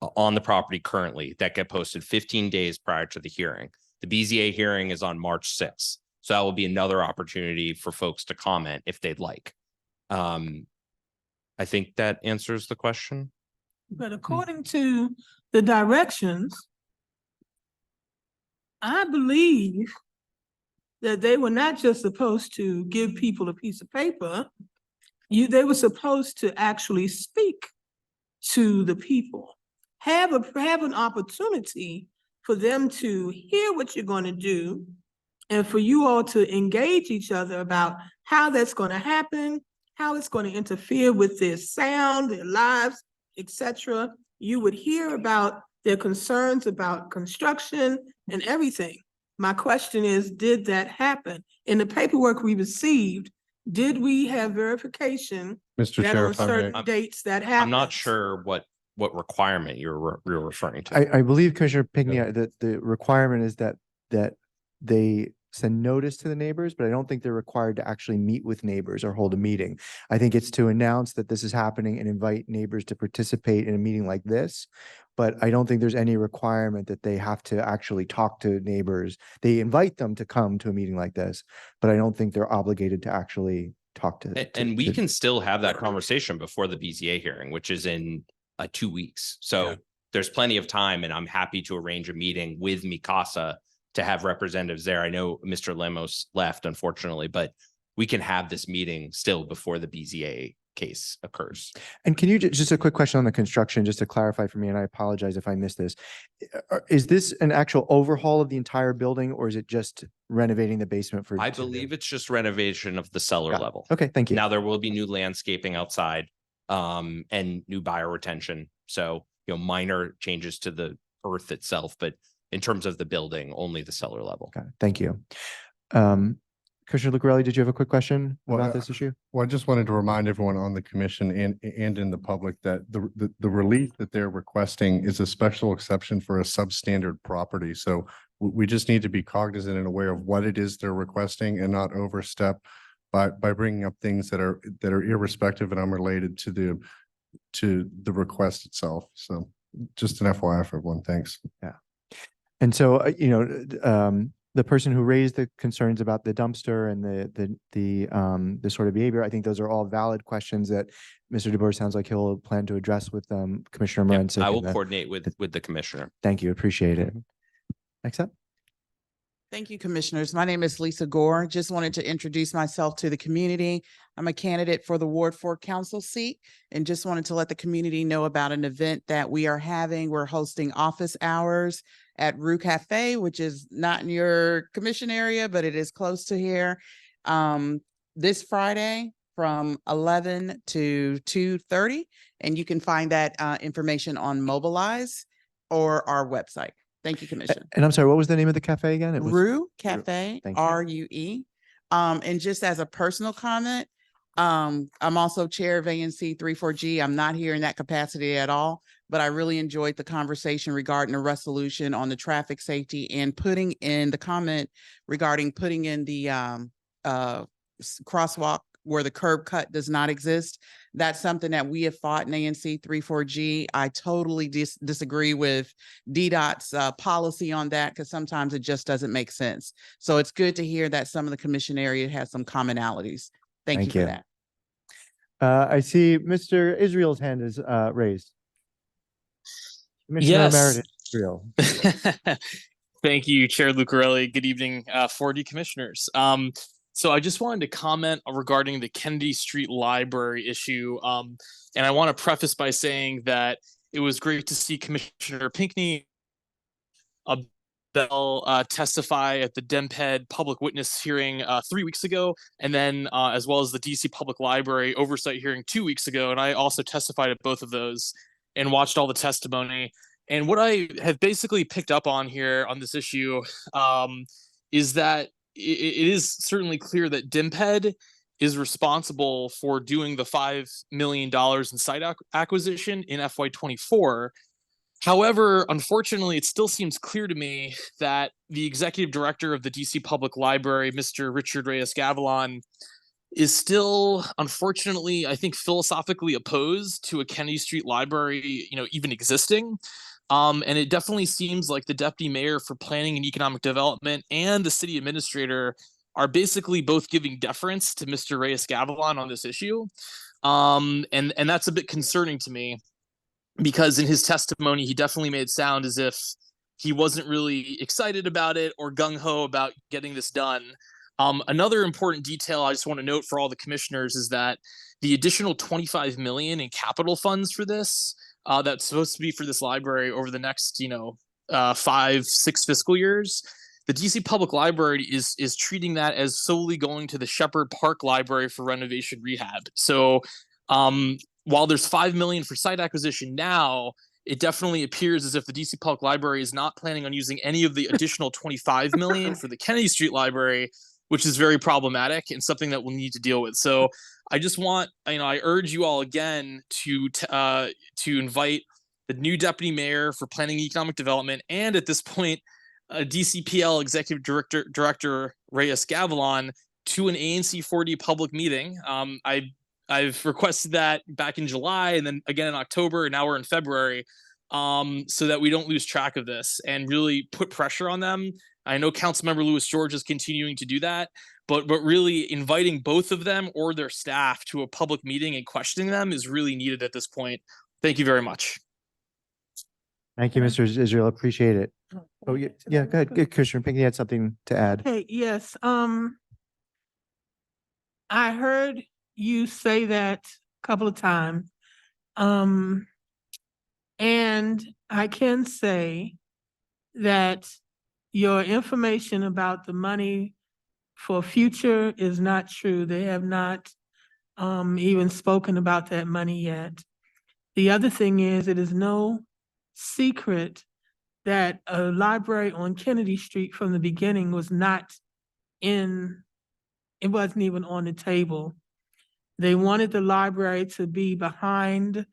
on the property currently that get posted 15 days prior to the hearing. The BZA hearing is on March 6th. So that will be another opportunity for folks to comment if they'd like. I think that answers the question. But according to the directions, I believe that they were not just supposed to give people a piece of paper. They were supposed to actually speak to the people, have an opportunity for them to hear what you're going to do and for you all to engage each other about how that's going to happen, how it's going to interfere with their sound, their lives, etc. You would hear about their concerns about construction and everything. My question is, did that happen? In the paperwork we received, did we have verification Mr. that Chair, on if I may. certain dates that happened? I'm not sure what requirement you're referring to. I believe Commissioner Pignia, that the requirement is that they send notice to the neighbors, but I don't think they're required to actually meet with neighbors or hold a meeting. I think it's to announce that this is happening and invite neighbors to participate in a meeting like this. But I don't think there's any requirement that they have to actually talk to neighbors. They invite them to come to a meeting like this, but I don't think they're obligated to actually talk to. And we can still have that conversation before the BZA hearing, which is in 2 weeks. So there's plenty of time, and I'm happy to arrange a meeting with Mikasa to have representatives there. I know Mr. Lemos left, unfortunately, but we can have this meeting still before the BZA case occurs. And can you just a quick question on the construction, just to clarify for me, and I apologize if I missed this. Is this an actual overhaul of the entire building, or is it just renovating the basement for? I believe it's just renovation of the cellar Got it. level. Okay, thank you. Now there will be new landscaping outside and new bioretention. So, minor changes to the earth itself, but in terms of the building, only the cellar level. Okay, thank you. Commissioner Lucarelli, did you have a quick question about this issue? Well, I just wanted to remind everyone on the commission and in the public that the relief that they're requesting is a special exception for a substandard property. So we just need to be cognizant and aware of what it is they're requesting and not overstep by bringing up things that are irrespective and unrelated to the request itself. So just an FYI for everyone. Thanks. Yeah. And so, the person who raised the concerns about the dumpster and the sort of behavior, I think those are all valid questions that Mr. DeBoer sounds like he'll plan to address with Commissioner Morency. I will coordinate with the commissioner. Thank you. Appreciate it. Next up. Thank you, commissioners. My name is Lisa Gore. Just wanted to introduce myself to the community. I'm a candidate for the Ward 4 council seat and just wanted to let the community know about an event that we are having. We're hosting office hours at Rue Cafe, which is not in your commission area, but it is close to here. This Friday from 11 to 2:30, and you can find that information on Mobilize or our website. Thank you, Commissioner. And I'm sorry, what was the name of the cafe again? It was Rue Cafe, Thank you. RUE. And just as a personal comment, I'm also chair of ANC 34G. I'm not here in that capacity at all, but I really enjoyed the conversation regarding a resolution on the traffic safety and putting in the comment regarding putting in the crosswalk where the curb cut does not exist. That's something that we have fought in ANC 34G. I totally disagree with DDOT's policy on that because sometimes it just doesn't make sense. So it's good to hear that some of the commission area has some commonalities. Thank you for that. I see Mr. Israel's hand is raised. Commissioner Yes. Emeritus Israel. Thank you, Chair Lucarelli. Good evening, 4D commissioners. So I just wanted to comment regarding the Kennedy Street Library issue. And I want to preface by saying that it was great to see Commissioner Pinckney testify at the DEMPED public witness hearing 3 weeks ago, and then as well as the DC Public Library oversight hearing 2 weeks ago. And I also testified at both of those and watched all the testimony. And what I have basically picked up on here on this issue is that it is certainly clear that DEMPED is responsible for doing the $5 million in site acquisition in FY24. However, unfortunately, it still seems clear to me that the executive director of the DC Public Library, Mr. Richard Reyes-Gavilan, is still, unfortunately, I think, philosophically opposed to a Kennedy Street Library, even existing. And it definitely seems like the deputy mayor for planning and economic development and the city administrator are basically both giving deference to Mr. Reyes-Gavilan on this issue. And that's a bit concerning to me, because in his testimony, he definitely made it sound as if he wasn't really excited about it or gung-ho about getting this done. Another important detail I just want to note for all the commissioners is that the additional $25 million in capital funds for this, that's supposed to be for this library over the next, 5-6 fiscal years, the DC Public Library is treating that as solely going to the Shepherd Park Library for renovation rehab. So while there's $5 million for site acquisition now, it definitely appears as if the DC Public Library is not planning on using any of the additional $25 million for the Kennedy Street Library, which is very problematic and something that we'll need to deal with. So I just want, I urge you all again to invite the new deputy mayor for planning and economic development, and at this point, DCPL executive director Reyes-Gavilan, to an ANC 4D public meeting. I've requested that back in July and then again in October, and now we're in February, so that we don't lose track of this and really put pressure on them. I know Councilmember Louis George is continuing to do that, but really inviting both of them or their staff to a public meeting and questioning them is really needed at this point. Thank you very much. Thank you, Mr. Israel. Appreciate it. Oh, yeah, go ahead. Good, Commissioner Pinckney had something to add. Hey, yes, I heard you say that a couple of times. And I can say that your information about the money for future is not true. They have not even spoken about that money yet. The other thing is, it is no secret that a library on Kennedy Street from the beginning was not it wasn't even on the table. They wanted the library to be behind,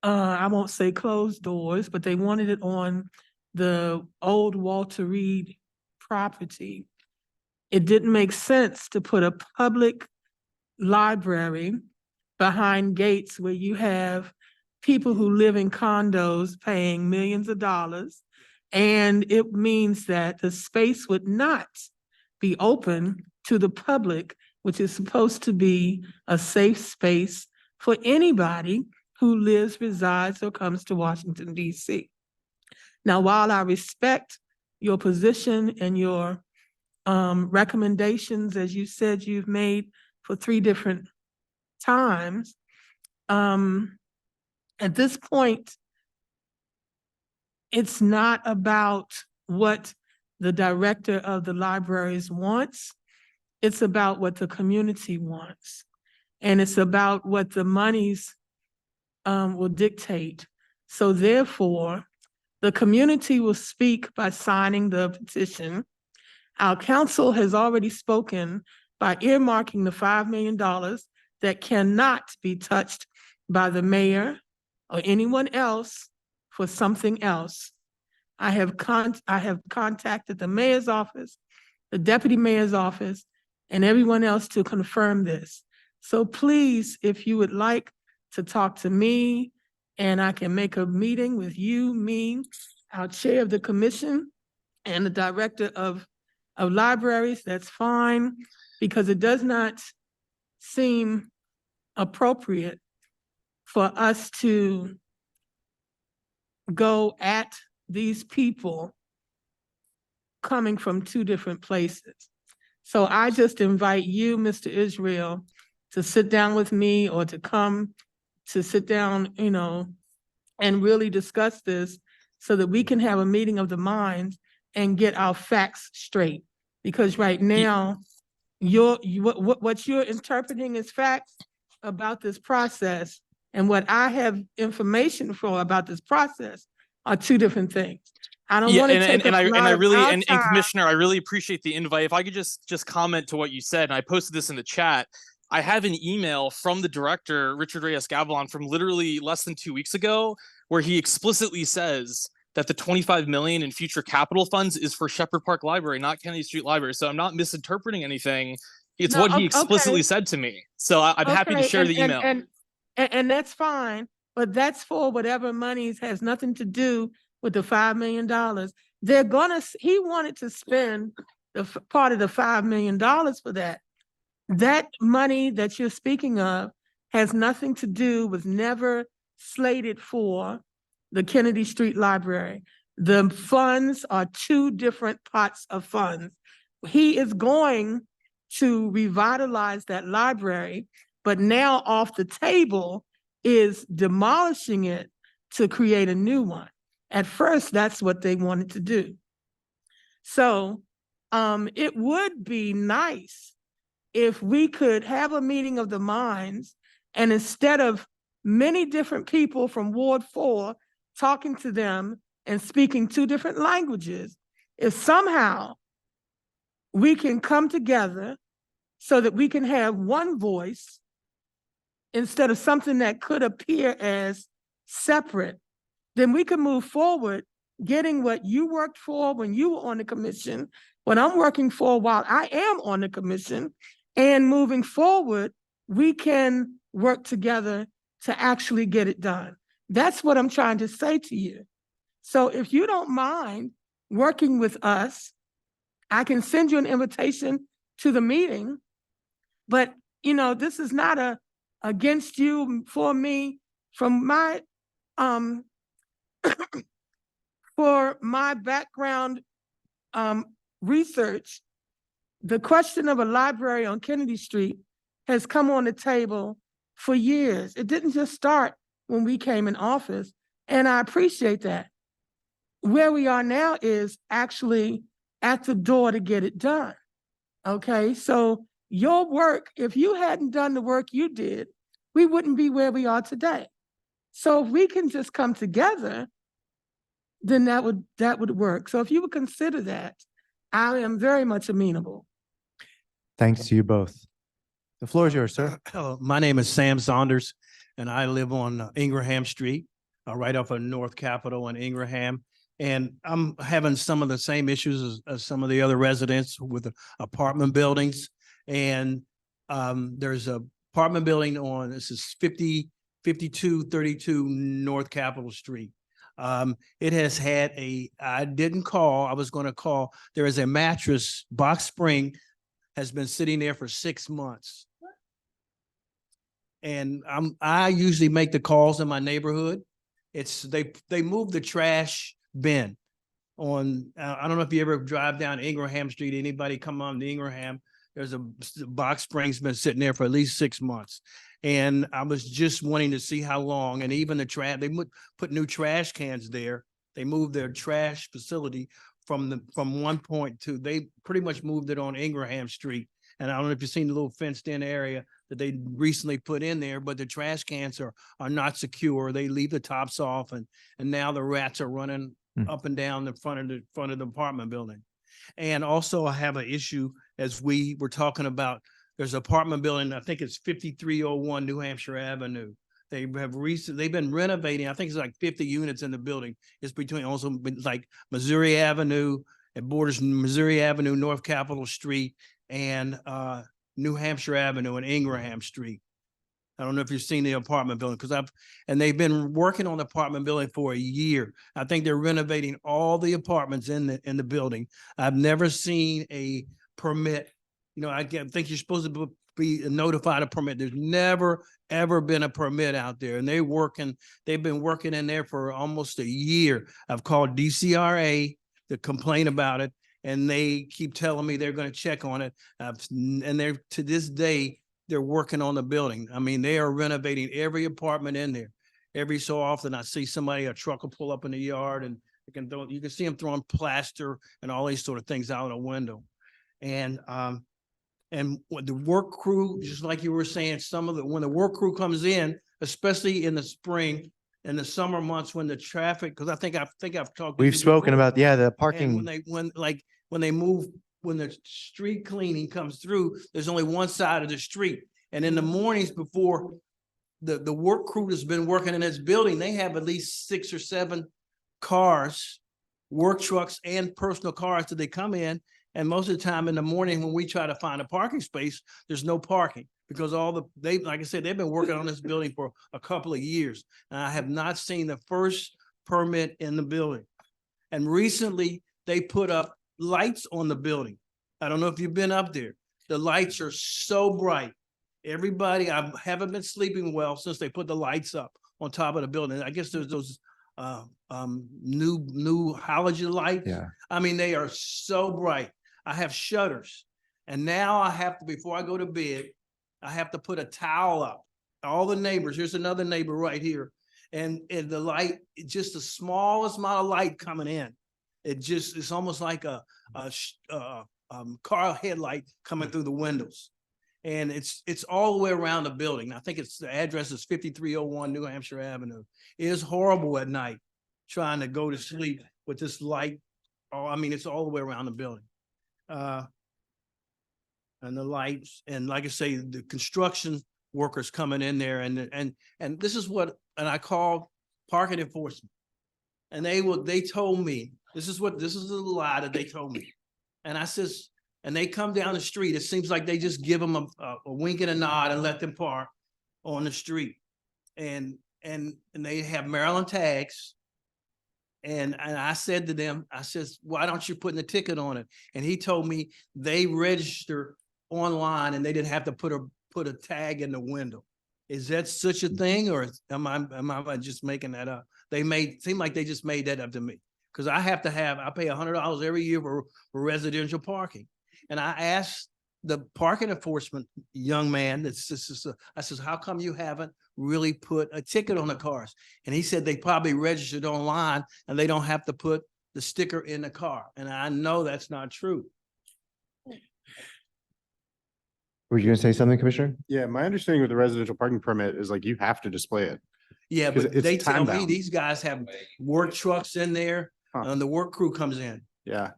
I won't say closed doors, but they wanted it on the old Walter Reed property. It didn't make sense to put a public library behind gates where you have people who live in condos paying millions of dollars, and it means that the space would not be open to the public, which is supposed to be a safe space for anybody who lives, resides, or comes to Washington, D.C. Now, while I respect your position and your recommendations, as you said you've made for 3 different times, at this point, it's not about what the director of the libraries wants. It's about what the community wants. And it's about what the monies will dictate. So therefore, the community will speak by signing the petition. Our council has already spoken by earmarking the $5 million that cannot be touched by the mayor or anyone else for something else. I have contacted the mayor's office, the deputy mayor's office, and everyone else to confirm this. So please, if you would like to talk to me, and I can make a meeting with you, me, our chair of the commission, and the director of libraries, that's fine, because it does not seem appropriate for us to go at these people coming from two different places. So I just invite you, Mr. Israel, to sit down with me or to come to sit down, you know, and really discuss this so that we can have a meeting of the minds and get our facts straight. Because right now, what you're interpreting as facts about this process and what I have information for about this process are two different things. I don't want to take up a lot of our And time. Commissioner, I really appreciate the invite. If I could just comment to what you said, and I posted this in the chat. I have an email from the director, Richard Reyes Gavilan, from literally less than 2 weeks ago, where he explicitly says that the 25 million in future capital funds is for Shepherd Park Library, not Kennedy Street Library. So I'm not misinterpreting anything. It's No, what he okay. explicitly said to me. So I'm happy to Okay, share the email. And that's fine, but that's for whatever monies has nothing to do with the $5 million. He wanted to spend part of the $5 million for that. That money that you're speaking of has nothing to do with, never slated for the Kennedy Street Library. The funds are two different pots of funds. He is going to revitalize that library, but now off the table is demolishing it to create a new one. At first, that's what they wanted to do. So it would be nice if we could have a meeting of the minds, and instead of many different people from Ward 4 talking to them and speaking two different languages, if somehow we can come together so that we can have one voice instead of something that could appear as separate, then we can move forward, getting what you worked for when you were on the commission, what I'm working for while I am on the commission, and moving forward, we can work together to actually get it done. That's what I'm trying to say to you. So if you don't mind working with us, I can send you an invitation to the meeting, but you know, this is not against you, for me. From my for my background research, the question of a library on Kennedy Street has come on the table for years. It didn't just start when we came in office, and I appreciate that. Where we are now is actually at the door to get it done. Okay, so your work, if you hadn't done the work you did, we wouldn't be where we are today. So if we can just come together, then that would work. So if you would consider that, I am very much amenable. Thanks to you both. The floor is yours, sir. Hello, my name is Sam Saunders, and I live on Ingraham Street, right off of North Capitol and Ingraham. And I'm having some of the same issues as some of the other residents with apartment buildings. And there's a apartment building on, this is 5232 North Capitol Street. It has had I didn't call, I was going to call. There is a mattress, box spring, has been sitting there for 6 months. And I usually make the calls in my neighborhood. They moved the trash bin on, I don't know if you ever drive down Ingraham Street, anybody come on to Ingraham, there's a box spring's been sitting there for at least 6 months. And I was just wanting to see how long, and even the trash, they put new trash cans there. They moved their trash facility from one point to, they pretty much moved it on Ingraham Street. And I don't know if you've seen the little fenced in area that they recently put in there, but the trash cans are not secure. They leave the tops off, and now the rats are running up and down the front of the apartment building. And also I have an issue, as we were talking about, there's an apartment building, I think it's 5301 New Hampshire Avenue. They've been renovating, I think it's like 50 units in the building. It's between also like Missouri Avenue, it borders Missouri Avenue, North Capitol Street, and New Hampshire Avenue and Ingraham Street. I don't know if you've seen the apartment building, and they've been working on the apartment building for a year. I think they're renovating all the apartments in the building. I've never seen a permit. You know, I think you're supposed to be notified of permit. There's never, ever been a permit out there, and they've been working in there for almost a year. I've called DCRA to complain about it, and they keep telling me they're gonna check on it. And they're, to this day, they're working on the building. I mean, they are renovating every apartment in there. Every so often I see a truck will pull up in the yard and you can see them throwing plaster and all these sort of things out a window. And when the work crew, just like you were saying, when the work crew comes in, especially in the spring and the summer months when the traffic, because I think I've talked. to We've you spoken before. about, yeah, the And parking. when the street cleaning comes through, there's only one side of the street. And in the mornings before the work crew that's been working in this building, they have at least 6 or 7 cars, work trucks and personal cars that they come in. And most of the time in the morning when we try to find a parking space, there's no parking because like I said, they've been working on this building for a couple of years. And I have not seen the first permit in the building. And recently they put up lights on the building. I don't know if you've been up there. The lights are so bright. Everybody, I haven't been sleeping well since they put the lights up on top of the building. I guess there's those new halogen lights. Yeah. I mean, they are so bright. I have shutters. And now I have to, before I go to bed, I have to put a towel up. All the neighbors, here's another neighbor right here. And the light, just the smallest amount of light coming in. It's almost like a car headlight coming through the windows. And it's all the way around the building. I think the address is 5301 New Hampshire Avenue. It is horrible at night trying to go to sleep with this light. Oh, I mean, it's all the way around the building. And the lights, and like I say, the construction workers coming in there and this is what, and I called parking enforcement. And they told me, this is the lie that they told me. And I says, and they come down the street, it seems like they just give them a wink and a nod and let them park on the street. And they have Maryland tags. And I said to them, I says, why don't you put a ticket on it? And he told me they register online and they didn't have to put a tag in the window. Is that such a thing, or am I just making that up? Seem like they just made that up to me. Because I pay $100 every year for residential parking. And I asked the parking enforcement young man, I says, how come you haven't really put a ticket on the cars? And he said they probably registered online and they don't have to put the sticker in the car. And I know that's not true. Were you gonna say something, Commissioner? Yeah, my understanding with the residential parking permit is like you have to display it. Yeah, 'Cause but it's they tell me time-bound. these guys have work trucks in there and the work crew comes in. Yeah.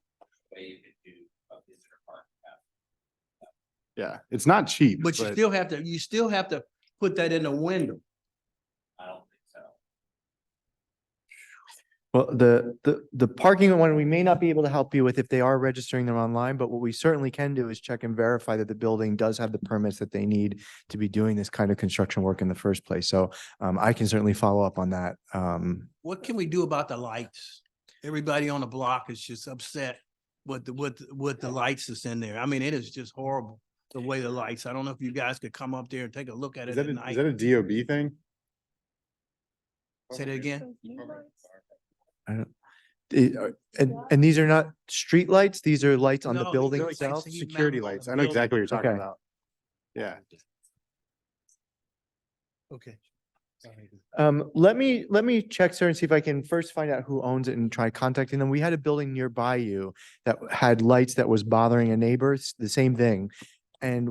Yeah, it's not cheap. But you still have to put that in the window. Well, the parking one, we may not be able to help you with if they are registering them online, but what we certainly can do is check and verify that the building does have the permits that they need to be doing this kind of construction work in the first place. So I can certainly follow up on that. What can we do about the lights? Everybody on the block is just upset with the lights that's in there. I mean, it is just horrible, the way the lights. I don't know if you guys could come up there and take a look at it at night. Is that a DOB thing? Say that again? I don't, and these are not street lights, these are lights on the No, building they're like itself? heat Security mounted on lights. the I know building. exactly what you're talking Okay. about. Yeah. Okay. Let me check, sir, and see if I can first find out who owns it and try contacting them. We had a building nearby you that had lights that was bothering a neighbor, the same thing. And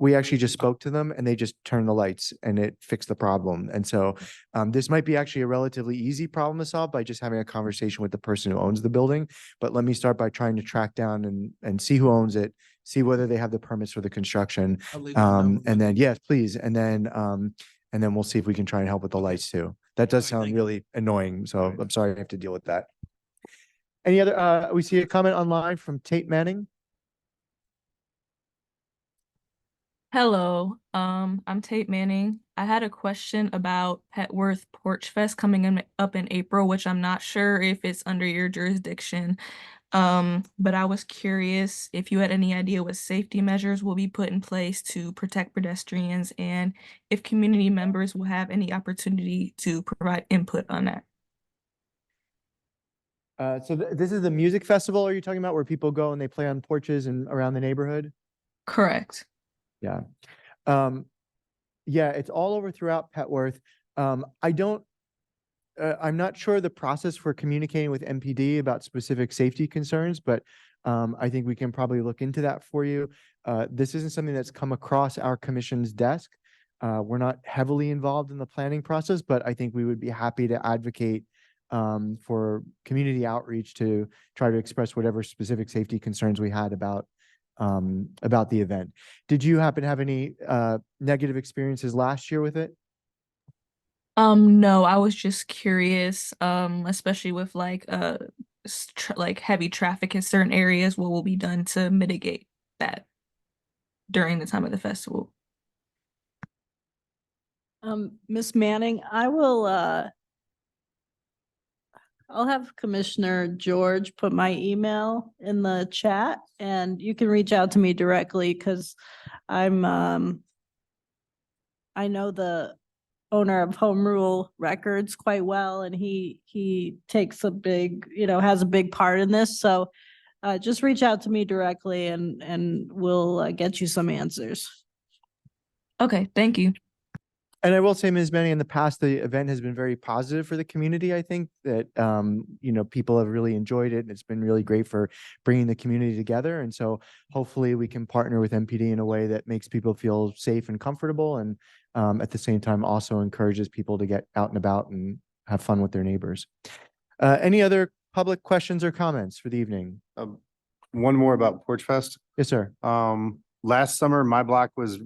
we actually just spoke to them and they just turned the lights and it fixed the problem. And so this might be actually a relatively easy problem to solve by just having a conversation with the person who owns the building. But let me start by trying to track down and see who owns it, see whether they have the permits for the construction. I'll leave my number with And then, you. yes, please. And then we'll see if we can try and help with the lights too. That does All right, sound thank you. really annoying. So I'm sorry I have to deal with that. Any other, we see a comment online from Tate Manning. Hello, I'm Tate Manning. I had a question about Petworth Porch Fest coming up in April, which I'm not sure if it's under your jurisdiction. But I was curious if you had any idea what safety measures will be put in place to protect pedestrians and if community members will have any opportunity to provide input on that. So this is the music festival, are you talking about, where people go and they play on porches and around the neighborhood? Correct. Yeah. Yeah, it's all over throughout Petworth. I'm not sure the process for communicating with MPD about specific safety concerns, but I think we can probably look into that for you. This isn't something that's come across our commission's desk. We're not heavily involved in the planning process, but I think we would be happy to advocate for community outreach to try to express whatever specific safety concerns we had about the event. Did you happen to have any negative experiences last year with it? No, I was just curious, especially with like like heavy traffic in certain areas, what will be done to mitigate that during the time of the festival? Ms. Manning, I'll have Commissioner George put my email in the chat and you can reach out to me directly because I know the owner of Home Rule Records quite well and he takes a big, has a big part in this. So just reach out to me directly and we'll get you some answers. Okay, thank you. And I will say, Ms. Manning, in the past, the event has been very positive for the community. I think that, people have really enjoyed it. And it's been really great for bringing the community together. And so hopefully we can partner with MPD in a way that makes people feel safe and comfortable. And at the same time, also encourages people to get out and about and have fun with their neighbors. Any other public questions or comments for the evening? One more about Porch Fest. Yes, sir. Last summer, my block was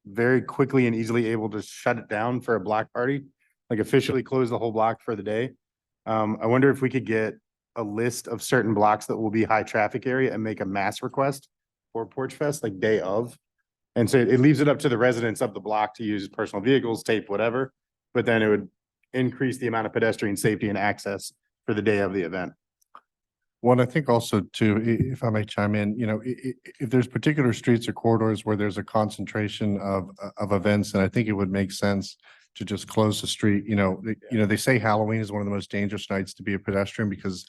very quickly and easily able to shut it down for a block party, like officially close the whole block for the day. I wonder if we could get a list of certain blocks that will be high traffic area and make a mass request for Porch Fest, like day of. And so it leaves it up to the residents of the block to use personal vehicles, tape, whatever, but then it would increase the amount of pedestrian safety and access for the day of the event. Well, I think also too, if I may chime in, if there's particular streets or corridors where there's a concentration of events, then I think it would make sense to just close the street. They say Halloween is one of the most dangerous nights to be a pedestrian because,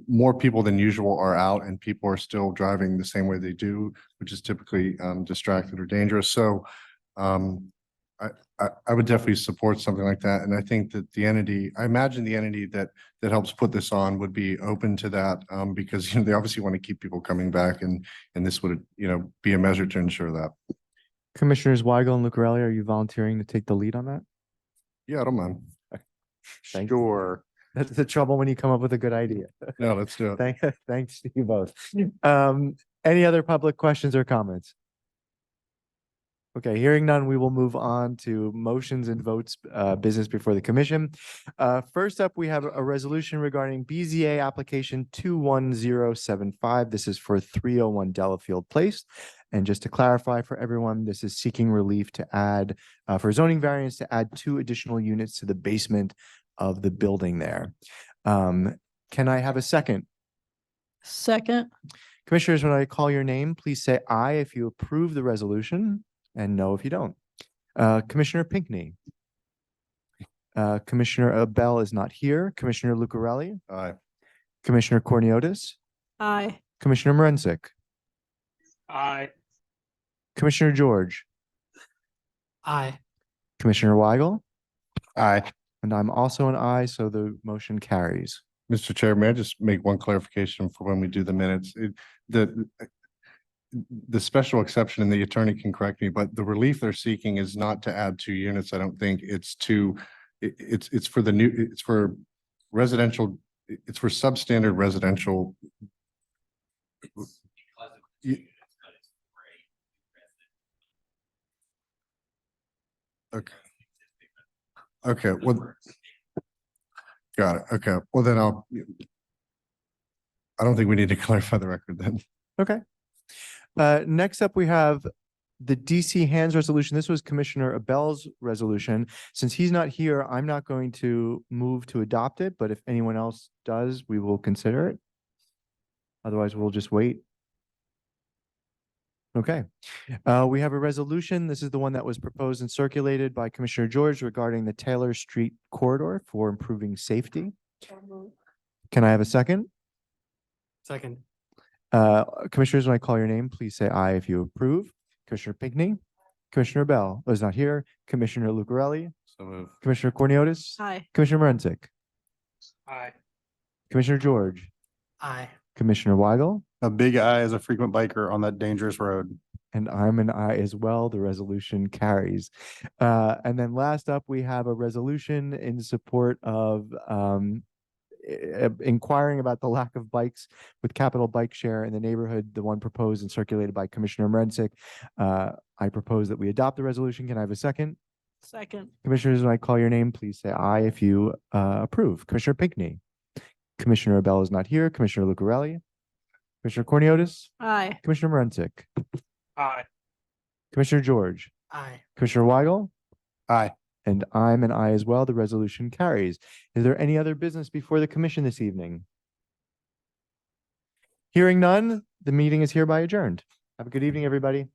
more people than usual are out and people are still driving the same way they do, which is typically distracted or dangerous. So I would definitely support something like that. And I think that I imagine the entity that helps put this on would be open to that because, they obviously want to keep people coming back and this would, be a measure to ensure that. Commissioners Weigel and Lucarelli, are you volunteering to take the lead on that? Yeah, I don't mind. Sure. That's the trouble when you come up with a good idea. No, let's do it. Thanks to you both. Any other public questions or comments? Okay, hearing none, we will move on to motions and votes, business before the commission. First up, we have a resolution regarding BZA application 21075. This is for 301 Delafield Place. And just to clarify for everyone, this is seeking relief to add, for zoning variance to add 2 additional units to the basement of the building there. Can I have a second? Second. Commissioners, when I call your name, please say aye if you approve the resolution. And no, if you don't. Commissioner Pinckney. Commissioner Abell is not here. Commissioner Lucarelli. Aye. Commissioner Corniotis. Aye. Commissioner Morensic. Aye. Commissioner George. Aye. Commissioner Weigel. Aye. And I'm also an aye, so the motion carries. Mr. Chair, may I just make one clarification for when we do the minutes? The special exception, and the attorney can correct me, but the relief they're seeking is not to add 2 units. I don't think it's it's for it's for residential, it's for substandard residential. Okay. Okay, well, got it. Okay, well then I don't think we need to clarify the record then. Okay. Next up, we have the DC Hands resolution. This was Commissioner Abell's resolution. Since he's not here, I'm not going to move to adopt it, but if anyone else does, we will consider it. Otherwise, we'll just wait. Okay. We have a resolution. This is the one that was proposed and circulated by Commissioner George regarding the Taylor Street corridor for improving safety. Can I have a second? Second. Commissioners, when I call your name, please say aye if you approve. Commissioner Pinckney, Commissioner Bell is not here. Commissioner Lucarelli, So move. Commissioner Cornelius, Aye. Commissioner Morensick, Aye. Commissioner George, Aye. Commissioner Weigel, A big eye as a frequent biker on that dangerous road. and I'm an aye as well. The resolution carries. And then last up, we have a resolution in support of inquiring about the lack of bikes with capital bike share in the neighborhood, the one proposed and circulated by Commissioner Morensick. I propose that we adopt the resolution. Can I have a second? Second. Commissioners, when I call your name, please say aye if you approve. Commissioner Pinckney, Commissioner Abell is not here. Commissioner Lucarelli, Commissioner Cornelius, Aye. Commissioner Morensick, Aye. Commissioner George, Aye. Commissioner Weigel, Aye. and I'm an aye as well. The resolution carries. Is there any other business before the commission this evening? Hearing none, the meeting is hereby adjourned. Have a good evening, everybody.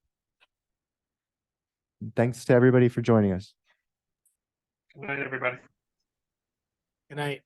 Thanks to everybody for joining us. Good night, everybody. Good night.